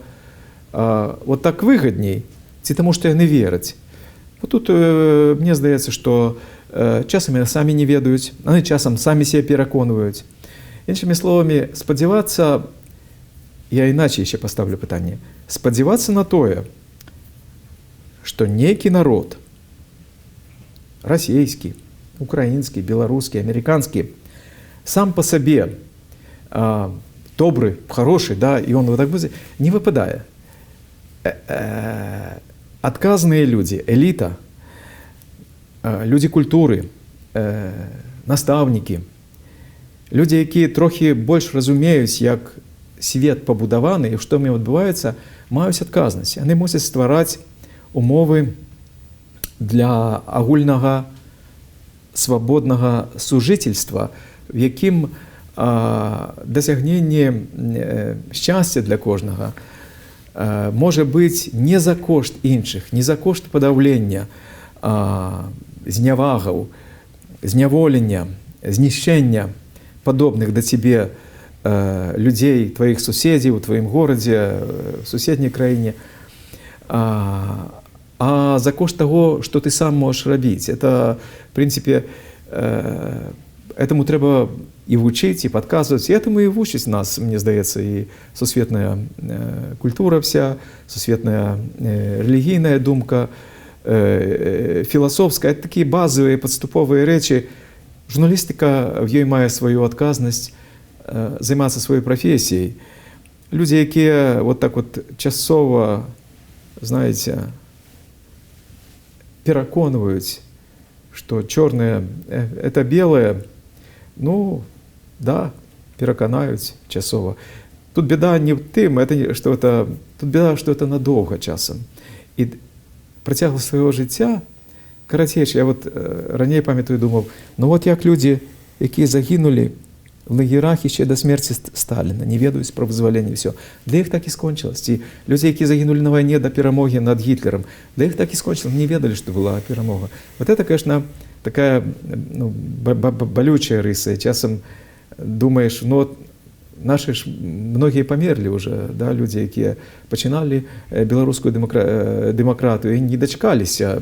вот так выгадней, ці таму што яны вераць. Вот тут мне здаецца, што часам яны самі не ведаюць, яны часам самі себе пераконваюць. Іншымі словамі, спадзявацца, я іначай яшчэ паставлю пытанне, спадзявацца на тое, што нейкі народ, расійскі, украінскі, беларускі, амерыканскі, сам по сабе добрый, хороший, да, и он вот так будет, не выпадае. Адказныя людзі, эліта, людзі культуры, настаўнікі, людзі, якія трохі больш разумеюць, як свет пабудаваны і што мне адбываецца, маюць адказнасць. Яны мусяць ствараць умовы для агульнага свабоднага сужительства, в якім досягнення щастя для кожного може бути не за кошт інших, не за кошт подавлення, зневагаў, зняволення, знішчэння падобных да цябе людзей, тваіх суседзяў у тваім горадзе, в суседняй краіне, а за кошт того, что ты сам можешь робить. Это, в принципе, этому трэба и вучить, и подказывать. И этому и вучить нас, мне здаецца, и сусветная культура вся, сусветная релігійная думка, філасофская. Это такие базовые, подступовые речи. Журналістика в ёй мае свою адказнасць займацца сваёй прафесіяй. Людзі, якія вот так вот часова, знаете, пераконваюць, што чорнае – это белое, ну, да, пераканаюць часова. Тут беда не в тым, тут беда, што это надоўга часам. І працягласць свайго жыцця, карацейш, я вот раней памятаю, думаў, ну вот як людзі, якія загінулі в лагерах яшчэ да смерці Сталіна, не ведаюць пра вызваленне, все. Для іх так і скончылась. Ці людзі, якія загінулі на вайне да перамогі над Гітлерам, для іх так і скончылась, не ведалі, што была перамога. Вот это, конечно, такая болючая рыса. Часам думаеш, ну вот наши ж многія памерлі уже, да, людзі, якія пачыналі беларускую дэмакратыю і не дачкаліся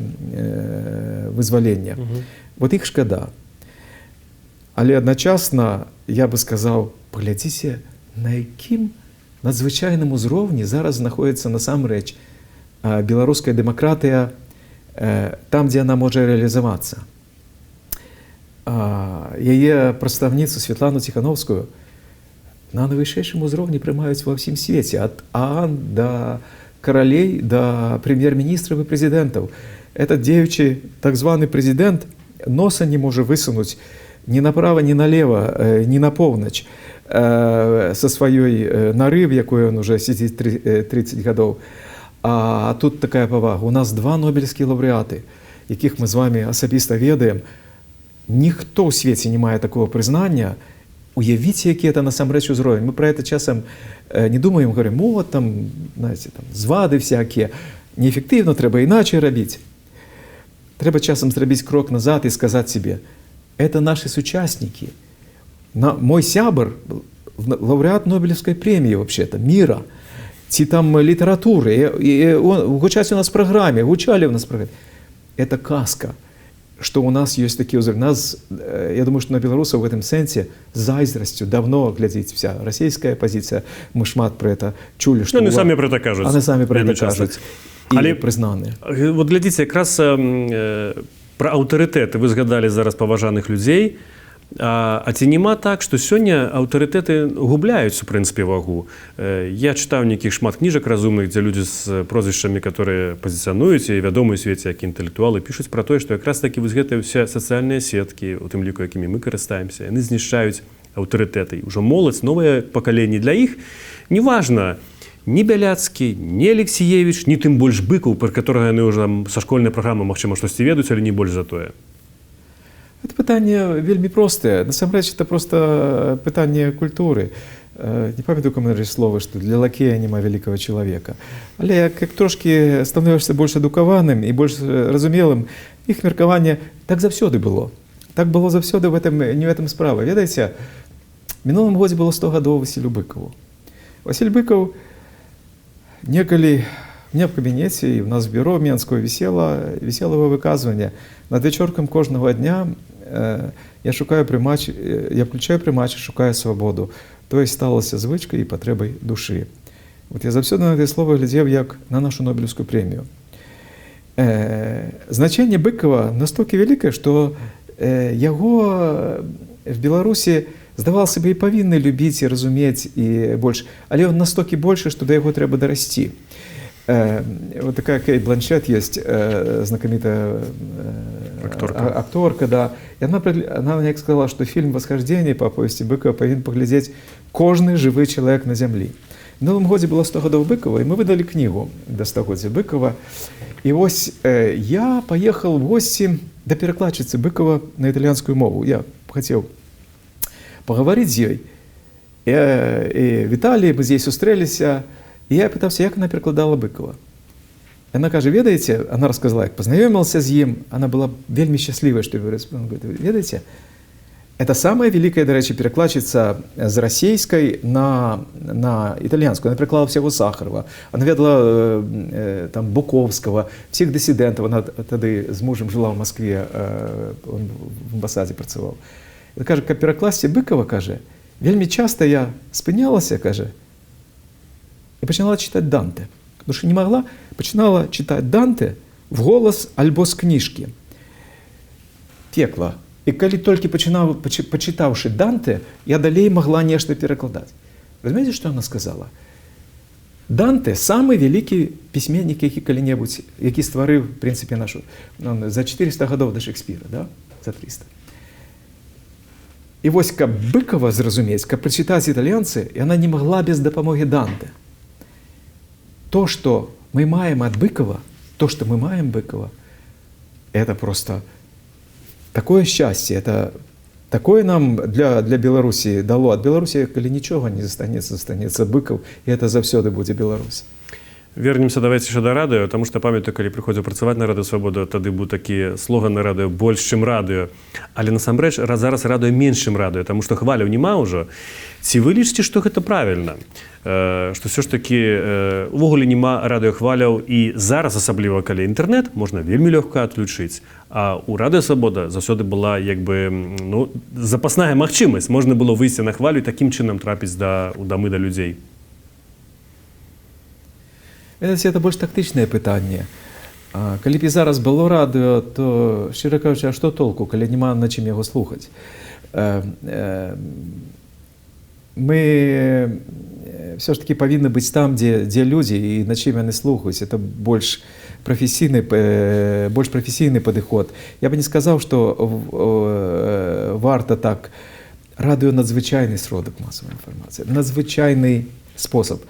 вызвалення. Вот іх шкада. Але адначасна я бы сказаў, паглядзіце, на якім надзвычайным узроўні зараз знаходзіцца насамрэч беларуская дэмакратыя там, дзе яна можа рэалізавацца. Яе прадстаўніцу Святлану Ціхановскую на найвышэйшым узроўні прымаюць ва ўсім свеце, ад ААН да каралей, да прэм'ер-міністраў і прэзідэнтаў. Этот дзеючы так званы прэзідэнт носа не можа высунуць ни направо, ни налево, ни на поўнач со сваёй нары, в якой он уже сидит 30 гадоў. А тут такая павага. У нас 2 нобелевскія лаўрэаты, якіх мы з вами асабіста ведаем. Ніхто ў свеце не мае такого прызнання. Уявіце, які это насамрэч узровень. Мы про это часам не думаем, говорим, вот там, знаете, там звады всякие. Неэффективно, трэба іначай рабіць. Трэба часам зрабіць крок назад і сказаць себе, это наши соучастники. Мой сябр, лауреат Нобелевской премии вообще-то, мира, ці там литературы, гучаць у нас в программе, гучали у нас в программе. Это казка, что у нас есть такие узоры. Я думаю, что на белорусов в этом сенсе с зайздростью давно глядзіць вся российская позиция. Мы шмат про это чули. Ну, они сами про это кажут. Они сами про это кажут. Але признаны. Вот глядзіце, якраз про аўтарытэты вы згадалі зараз паважаных людзей. А ці няма так, што сёння аўтарытэты губляюць, у прынцыпе, вагу? Я чытаў нейкіх шмат кніжак разумных, дзе людзі з прозвішчамі, которые пазіцыянуюць і вядомыя у свеце як інтэлектуалы, пішуць пра тое, што якраз такі вось гэтыя ўсе сацыяльныя сеткі, у тым ліку, якімі мы карыстаемся, яны знішчаюць аўтарытэты. Ужо моладзь, новае пакаленне для іх, неважна, ни Бяляцкі, ни Алексіевіч, ни тым больш Быкаў, пра которого яны ўжо са школьнай праграмы, магчыма, штосьці ведаюць, але не больш за тое. Это пытанне вельмі простае. Насамрэч, это просто пытанне культуры. Не памятаю, каму словы, што для лакея няма вялікага чалавека. Але як трошкі становішся больш адукаваным і больш разумелым, іх меркаванне так заўсёды было. Так было заўсёды, не в этом справа. Ведаеце, мінулым годзе было 100 гадоў Васілю Быкаву. Васіль Быкаў некалі у меня в кабинете, и у нас в бюро Менского висело его выказывание. Над вечорком кожного дня я включаю прымач, шукаю свободу. То есть сталася звычкай і патрэбай душы. Вот я заўсёды на гэтае слово глядзеў як на нашу Нобелевскую премию. Значэнне Быкова настолькі вялікае, што яго в Беларусі здавалася бы, і павінны любіць і разумець і больш, але ён настолькі большы, што да яго трэба дарасці. Вот такая Кейт Бланшет есть, знакомитая акторка, да. И она мне сказала, что фильм «Восхождение» по повести Быкова павінен паглядзець кожны жывы чалавек на зямлі. В новым годзе было 100 гадоў Быкова, і мы выдалі кнігу да 100годдзя Быкова. І вось я паехаў в госці да перакладчыцы Быкова на італьянскую мову. Я хацеў пагаварыць з ёй. І Віталій, мы з ёй сустрэліся, і я пытаўся, як она перакладала Быкова. Яна кажа, ведаеце, она рассказала, як пазнаёмілася з ім, она была вельмі шчаслівая, што он говорит, ведаеце, это самая великая, до речі, перекладчица з расійської на італійську. Вона переклала всього Сахарова, вона ведала там Буковського, всіх дисидентів. Вона тоді з мужем жила в Москві, він в амбасаді працював. І каже, як перекласти Бикова, каже, вельми часто я спинялася, каже, і починала читати Данте. Тому що не могла, починала читати Данте вголос альбо з книжки. Пекла. І коли тільки почитавши Данте, я далей могла нешта перекладати. Розумієте, що вона сказала? Данте – самий великий письменник, який коли-небудь, який створив, в принципі, нашу, за 400 годів до Шекспіра, да? За 300. І ось, каб Быкова зразумець, каб прочитати італійці, і вона не могла без допомоги Данте. То, что мы маем от Быкова, это просто такое счастье, это такое нам для Беларуси дало. От Беларуси, коли ничего не застанется Быков, и это завсёды будет Беларусь. Вернемся давайте ще до радыё, тому што памятаю, калі прыходзіў працаваць на Радыё Свабода, тады быў такі слоган на радыё больш, чым радыё. Але насамрэч зараз радыё менш, чым радыё, таму што хваляў няма ўжо. Ці вы лічыце, што гэта правільна? Што ўсё ж такі увогуле няма радыёхваляў і зараз, асабліва калі інтэрнэт, можна вельмі лёгка адключыць. А ў Радыё Свабода заўсёды была як бы запасная магчымасць. Можна было выйсці на хвалю і такім чынам трапіць у дамы да людзей. Это больш тактычнае пытанне. Калі б і зараз было радыё, то, шчыра кажучы, а што толку, калі няма на чым яго слухаць? Мы все ж таки павінны быць там, дзе людзі, і на чым яны слухаюць. Это больш прафесійны падыход. Я бы не сказаў, што варта так. Радыё надзвычайны сродак масавай інфармацыі, надзвычайны спосаб.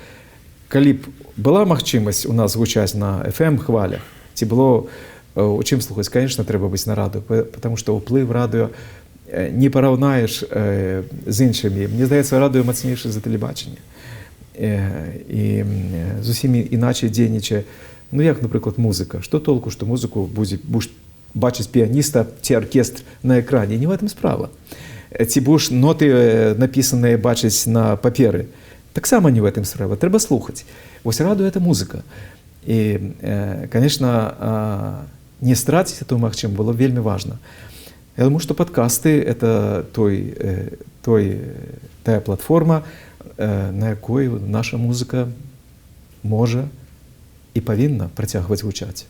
Калі б была магчымасць у нас гучаць на FM-хвалях, ці было у чым слухаць, конечно, трэба быць на радыё, потому што ўплыв радыё не параўнаеш з іншымі. Мне здаецца, радыё мацнейшае за тэлебачанне. І зусім іначай дзейнічае. Ну, як, напрыклад, музыка. Што толку, што музыку будзеш бачыць піяніста ці аркестр на экране? Не в этом справа. Ці будеш ноты напісаныя бачыць на паперы? Таксама не в этом справа. Трэба слухаць. Вось радыё – это музыка. І, конечно, не страціць эту магчымасць было вельмі важна. Я думаю, што падкасты – это тая платформа, на якой наша музыка можа і павінна працягваць гучаць.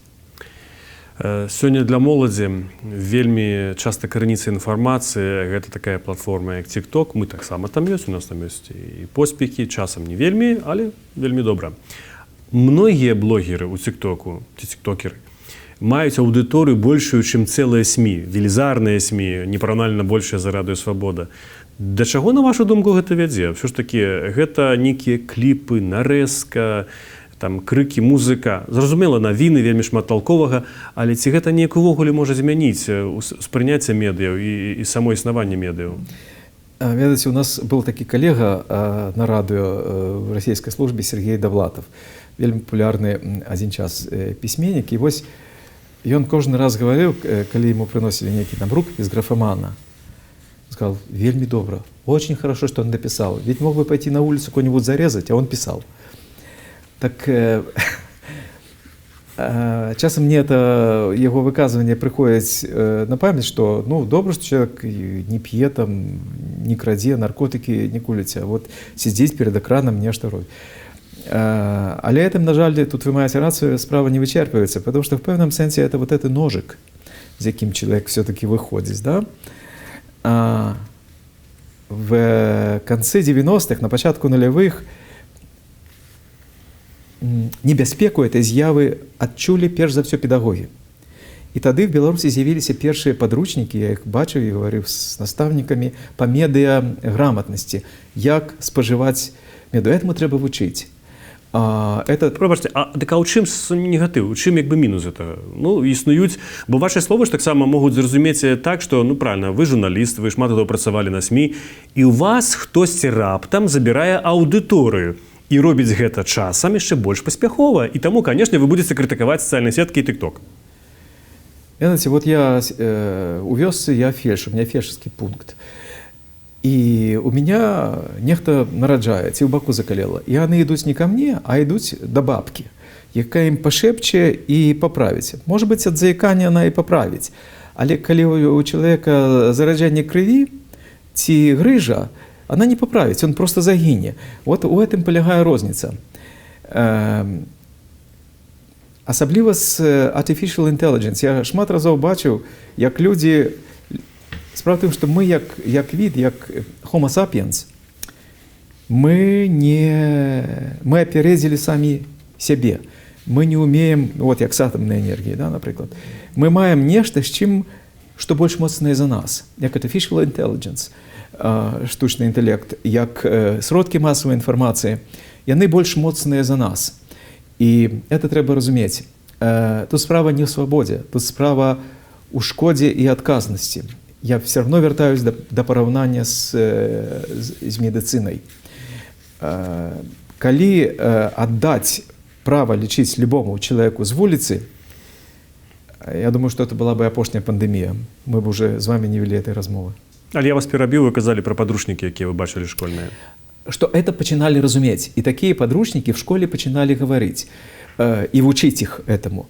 Сёння для моладзі вельмі часта караніца інфармацыі, гэта такая платформа, як TikTok. Мы таксама там ёсць, у нас там ёсць і поспехі, часам не вельмі, але вельмі добра. Многія блогеры ў TikToku, ці тиктокеры, маюць аўдыторыю большую, чым цэлыя СМІ, велізарныя СМІ, непараўнальна большая за Радыё Свабода. Да чаго, на вашу думку, гэта вядзе? Ўсё ж такі, гэта нейкія кліпы, нарэзка, там крыкі, музыка. Зразумела, навіны, вельмі шмат талковага, але ці гэта неяк увогуле можа змяніць спрыняцце медыяў і само існаванне медыяў? Ведаеце, у нас был такі калега на радыё в расійскай службе Сергей Довлатов. Вельмі папулярны адзін час пісьменнік. І вось ён кожны раз гаварыў, калі яму прыносілі нейкі там рукапіс графамана, сказал, вельмі добра, очень хорошо, что он написал. Ведь мог бы пойти на улицу кого-нибудь зарезать, а он писал. Так часам мне это его выказывание приходит на память, что ну, добро, что человек не пьет, там, не крадзе, наркотики не куліць, а вот сидзець перед экраном нешта робіць. Але этим, на жаль, тут вы маете рацию, справа не вычерпывается, потому что в певном сенсе это вот этот ножик, с яким человек все-таки выходит, да? В конце 90-х, на початку нулевых, небяспеку этой з'явы адчулі перш за ўсё педагогі. І тады в Беларусі з'явіліся першыя падручнікі, я іх бачыў і гаварыў з настаўнікамі па медыаграматнасці, як спажываць медыа. Этаму трэба вучыць. Это Пробачте, так у чым негатыў, у чым як бы мінус этого? Ну, існуюць, бо ваши словы ж таксама могуць зразумець так, што, ну, правильно, вы журналіст, вы шмат гадоў працавалі на СМІ, і у вас хтосьці раптам забірае аўдыторыю і робіць гэта часам яшчэ больш паспяхова. І таму, канешне, вы будзеце крытыкаваць сацыяльныя сеткі і TikTok. Знаете, вот я у вёсцы, я фельдшер, у меня фельдшерский пункт. И у меня нехта нараджае, ці ў баку закалела. І яны ідуць не ко мне, а ідуць да бабкі, якая ім пашэпче і паправіць. Можа быць, ад заікання она і паправіць. Але калі у чалавека зараджанне крыві ці грыжа, она не паправіць, он просто загіне. Вот у гэтым палягае розніца. Асабліва з artificial intelligence. Я шмат разоў бачыў, як людзі... Справа в тым, што мы як від, як Homo sapiens, мы апярэдзілі самі сябе. Мы не умеем, вот як з атамнай энергіяй, да, напрыклад. Мы маем нешта, з чым, што больш моцнае за нас, як artificial intelligence, штучны інтэлект, як сродкі масавай інфармацыі, яны больш моцныя за нас. І это трэба разумець. Тут справа не ў свабодзе, тут справа ў шкодзе і адказнасці. Я все равно вяртаюсь да параўнання з медыцынай. Калі аддаць права лічыць любому чалавеку з вуліцы, я думаю, што это была бы апошняя пандэмія. Мы б уже з вами не вялі этой размовы. Але я вас перабіў, вы казалі пра падручнікі, якія вы бачылі школьныя. Што это пачыналі разумець. І такія падручнікі в школе пачыналі гаварыць і вучыць іх этаму.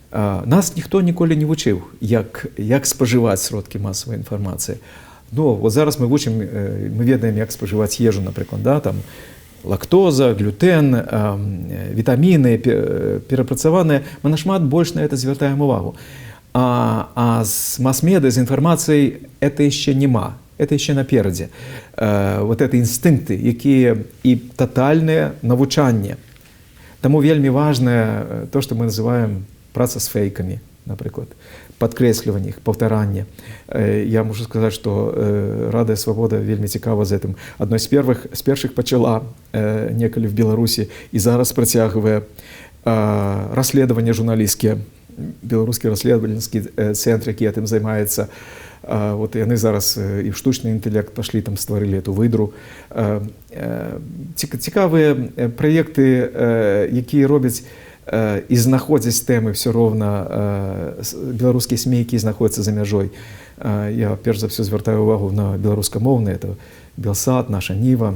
Нас ніхто ніколі не вучыў, як спажываць сродкі масавай інфармацыі. Ну, вот зараз мы вучым, мы ведаем, як спажываць ежу, напрыклад, да, там лактоза, глютен, вітаміны, перапрацаваныя. Мы нашмат больш на это звяртаем увагу. А з мас-меды, з інфармацыяй это яшчэ нема, это яшчэ наперадзе. Вот это інстынкты, якія і татальнае навучанне. Таму вельмі важнае то, што мы называем праца з фейкамі, напрыклад, падкрэсліванне іх, паўтаранне. Я мушу сказаць, што Радыё Свабода вельмі цікава з гэтым. Адной з першых пачала некалі в Беларусі і зараз працягвае расследаванне журналісцкія, беларускі расследавальніцкі цэнтр, які гэтым займаецца. Вот яны зараз і в штучны інтэлект пашлі, там стварылі эту выдру. Цікавыя праекты, якія робяць і знаходзяць тэмы все роўна беларускія СМІ, якія знаходзяцца за мяжой. Я перш за все звяртаю увагу на беларускамоўныя, это Белсат, Наша Ніва.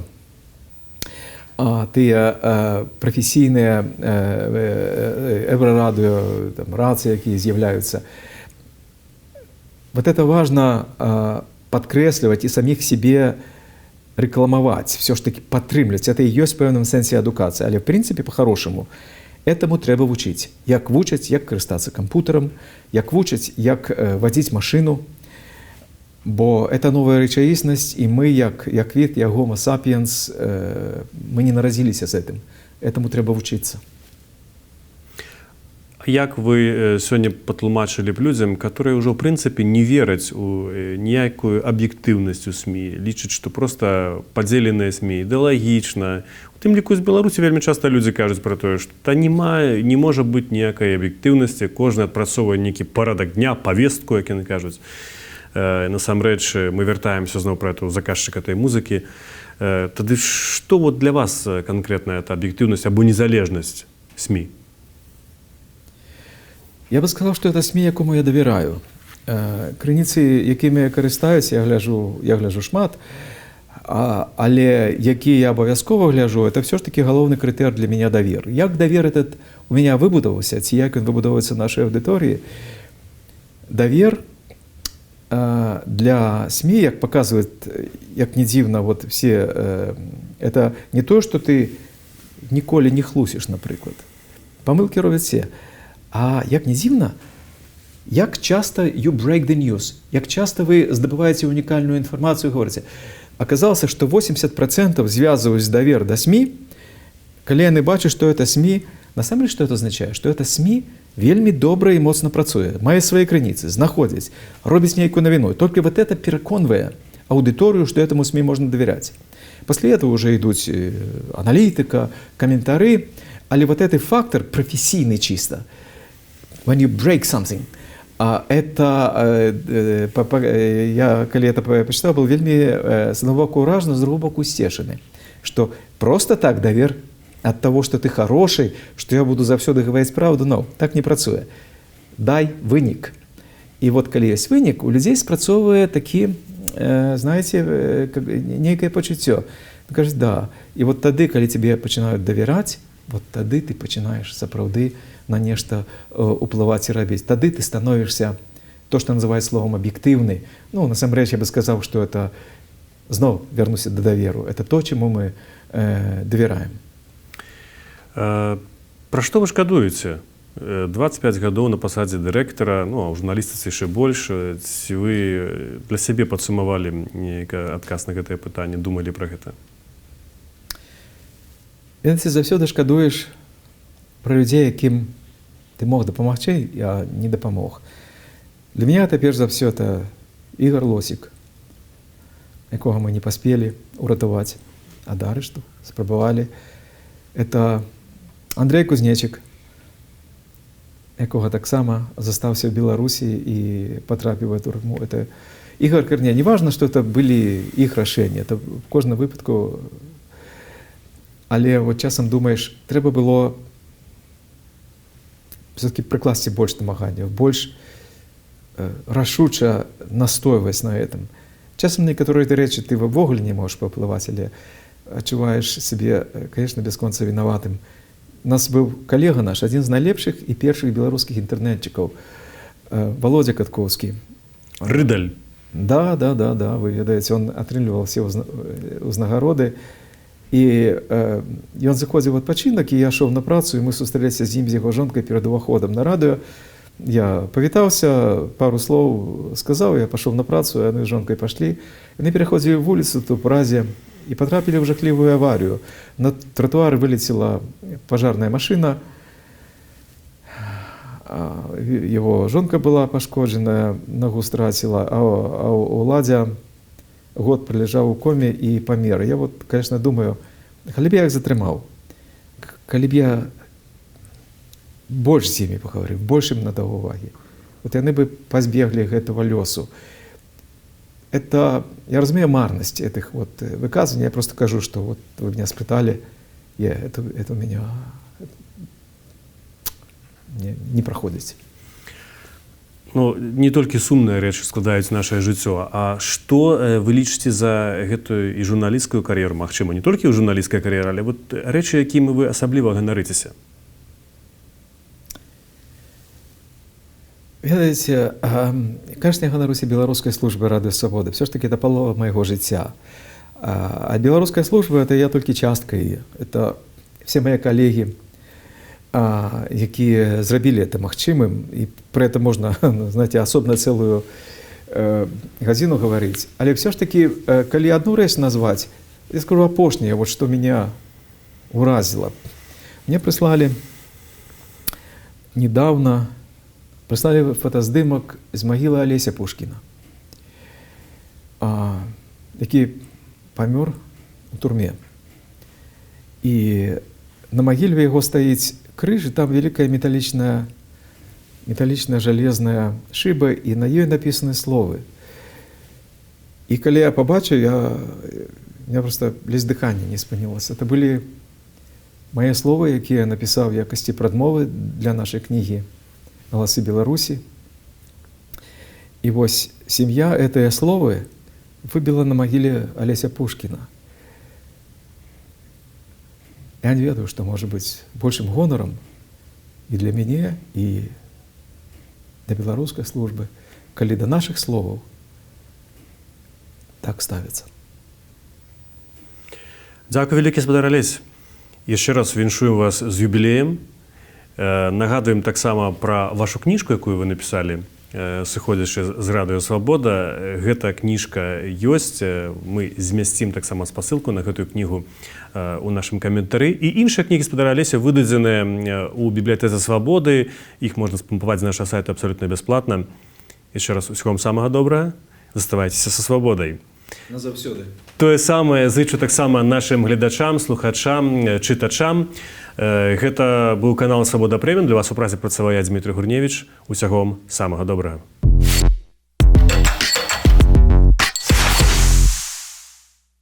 Тыя прафесійныя Еврорадыё, рацыі, якія з'яўляюцца. Вот это важно падкрэсліваць і саміх себе рэкламаваць, все ж таки падтрымліваць. Это і ёсць в пэўным сэнсе адукацыя, але в прынцыпе по-хорошаму этому трэба вучыць. Як вучаць, як карыстацца кампутарам, як вучаць, як вадзіць машыну. Бо это новая рэчаіснасць, і мы, як від, як Homo sapiens, мы не наразіліся з гэтым. Этому трэба вучыцца. Як вы сёння патлумачылі б людзям, которые ўжо, ў прынцыпе, не вераць у ніякую аб'ектыўнасць у СМІ, лічаць, што проста падзеленыя СМІ ідэалагічна. У тым ліку з Беларусі вельмі часта людзі кажуць пра тое, што не можа быць ніякай аб'ектыўнасці, кожны адпрацоўвае нейкі парадак дня, павестку, як яны кажуць. Насамрэч, мы вяртаемся зноў пра эту заказчыка этой музыкі. Тады што вот для вас канкрэтна эта аб'ектыўнасць або незалежнасць СМІ? Я бы сказал, что это СМІ, якому я давяраю. Крыніцы, якімі я карыстаюсь, я гляжу шмат, але які я абавязкова гляжу, это все ж таки галоўны крытэр для меня давер. Як давер этот у меня выбудаваўся, ці як ён выбудоўваецца нашай аўдыторыі? Давер для СМІ, як паказваюць, як не дзіўна, вот все, это не то, что ты ніколі не хлусіш, напрыклад. Памылкі робяць все. А як не дзіўна, як часта you break the news, як часта вы здабываеце унікальную інфармацыю, говорите. Оказалось, что 80% звязываюсь давер до СМИ, калі яны бачаць, што это СМИ, насамрэч, што это означае? Што это СМИ вельмі добра і моцна працуе, мае свае крыніцы, знаходзіць, робіць нейкую навіну. Только вот это пераконвае аўдыторыю, што этому СМИ можна давяраць. Пасля этого уже ідуць аналітыка, каментары. Але вот этот фактор професійний чисто, when you break something, я, коли это почитав, был вельми с одного боку уражен, с другого боку стешены, что просто так давер от того, что ты хороший, что я буду завсёды говорить правду, no, так не працуе. Дай вынік. І от коли є вынік, у людей спрацовує такі, знаєте, некое пачуццё. Кажуть, да. І от тады, калі тебе пачинаюць давяраць, вот тады ты пачинаеш сапраўды на нешта уплываць і рабіць. Тады ты становішся, то, што называюць словом аб'ектыўны. Ну, насамрэч, я бы сказаў, што это, зноў вярнуся да даверу, это то, чаму мы давяраем. Пра што вы шкадуеце? 25 гадоў на пасадзе дырэктара, ну, а ў журналістыцы яшчэ больш. Ці вы для сябе падсумавалі нейкі адказ на гэтае пытанне, думалі пра гэта? Ведаеце, заўсёды шкадуеш пра людзей, якім ты мог дапамагчы, я не дапамог. Для меня это, перш за ўсё, это Ігор Лосік, якога мы не паспелі ўратаваць ад арышту, спрабавалі. Это Андрей Кузнечык, якога таксама застаўся ў Беларусі і патрапіў у турму. Это Ігор Карне. Не важно, што это былі іх рашэнні, это в кожным выпадку. Але вот часам думаеш, трэба было все-таки прыкласці больш намаганняў, больш рашуча настойваць на этом. Часам некаторыя рэчы ты ўвогуле не можаш паўплываць, але адчуваеш сябе, конечно, бясконца вінаватым. У нас быў калега наш, адзін з найлепшых і першых беларускіх інтэрнетчыкаў, Володя Каткоўскі. Рыдаль. Да, вы ведаеце, он атрымліваў все ўзнагароды. І ён заходзіў у адпачынак, і я шоў на працу, і мы сустрэліся з ім, з яго жонкай перад уваходам на радыё. Я павітаўся, пару слоў сказаў, я пашоў на працу, яны з жонкай пашлі. Яны пераходзілі вуліцу тут у Празе і патрапілі ў жахлівую аварыю. На тратуар вылецела пажарная машына, яго жонка была пашкоджаная, нагу страціла, а Уладзя год пролежаў у коме і памер. Я вот, конечно, думаю, калі б я іх затрымаў, калі б я больш з імі пагаварыў, больш ім надаў увагі, вот яны бы пазбеглі гэтага лёсу. Это, я разумею марнасць этих вот выказваний, я просто кажу, что вот вы меня спытали, это у меня не праходзіць. Ну, не толькі сумныя рэчы складаюць нашае жыццё, а што вы лічыце за гэтую і журналісцкую кар'еру, магчыма, не толькі ў журналісцкай кар'еры, але вот рэчы, якімі вы асабліва ганарыцеся? Ведаеце, конечно, я ганаруся беларускай службай Радыё Свабоды. Все ж таки это палова майго жыцця. А беларуская служба — это я толькі частка яе. Это все мои коллеги, якія зрабілі это магчымым, і пра это можна, знаете, асобна цэлую гадзіну гаварыць. Але все ж таки, калі одну рэч назваць, я скажу апошняе, вот што меня уразила. Мне прыслалі недавно фотаздымак з магілы Алеся Пушкіна, які памёр у турме. І на магіле яго стаіць крыж, і там вялікая металічная жалезная шыба, і на ёй напісаны словы. І калі я пабачыў, меня просто ледзь дыханне не спынілася. Это былі мае словы, якія я напісаў в якасці прадмовы для нашай кнігі «Галасы Беларусі». І вось сям'я гэтыя словы выбіла на магіле Алеся Пушкіна. Я не ведаю, што можа быць большым гонарам і для мяне, і для беларускай службы, калі да нашых словаў так ставіцца. Дзякуй вялікі, гаспадар Алесь. Яшчэ раз віншую вас з юбілеем. Нагадуем таксама пра вашу кніжку, якую вы напісалі, сыходзячы з Радыё Свабода. Гэта кніжка ёсць. Мы змясцім таксама спасылку на гэтую кнігу у нашым каментары. І іншыя кнігі гаспадара Алеся выдадзеныя ў бібліятэцы Свабоды. Іх можна спампаваць з нашага сайта абсалютна бясплатна. Яшчэ раз усього вам самага добрага. Заставайцеся са свабодай. Назаўсёды. Тое самае зычу таксама нашым гледачам, слухачам, чытачам. Гэта быў канал Свабода Преміум. Для вас у працы працаваў я, Дмітрый Гурневіч. Усяго вам самага добрага.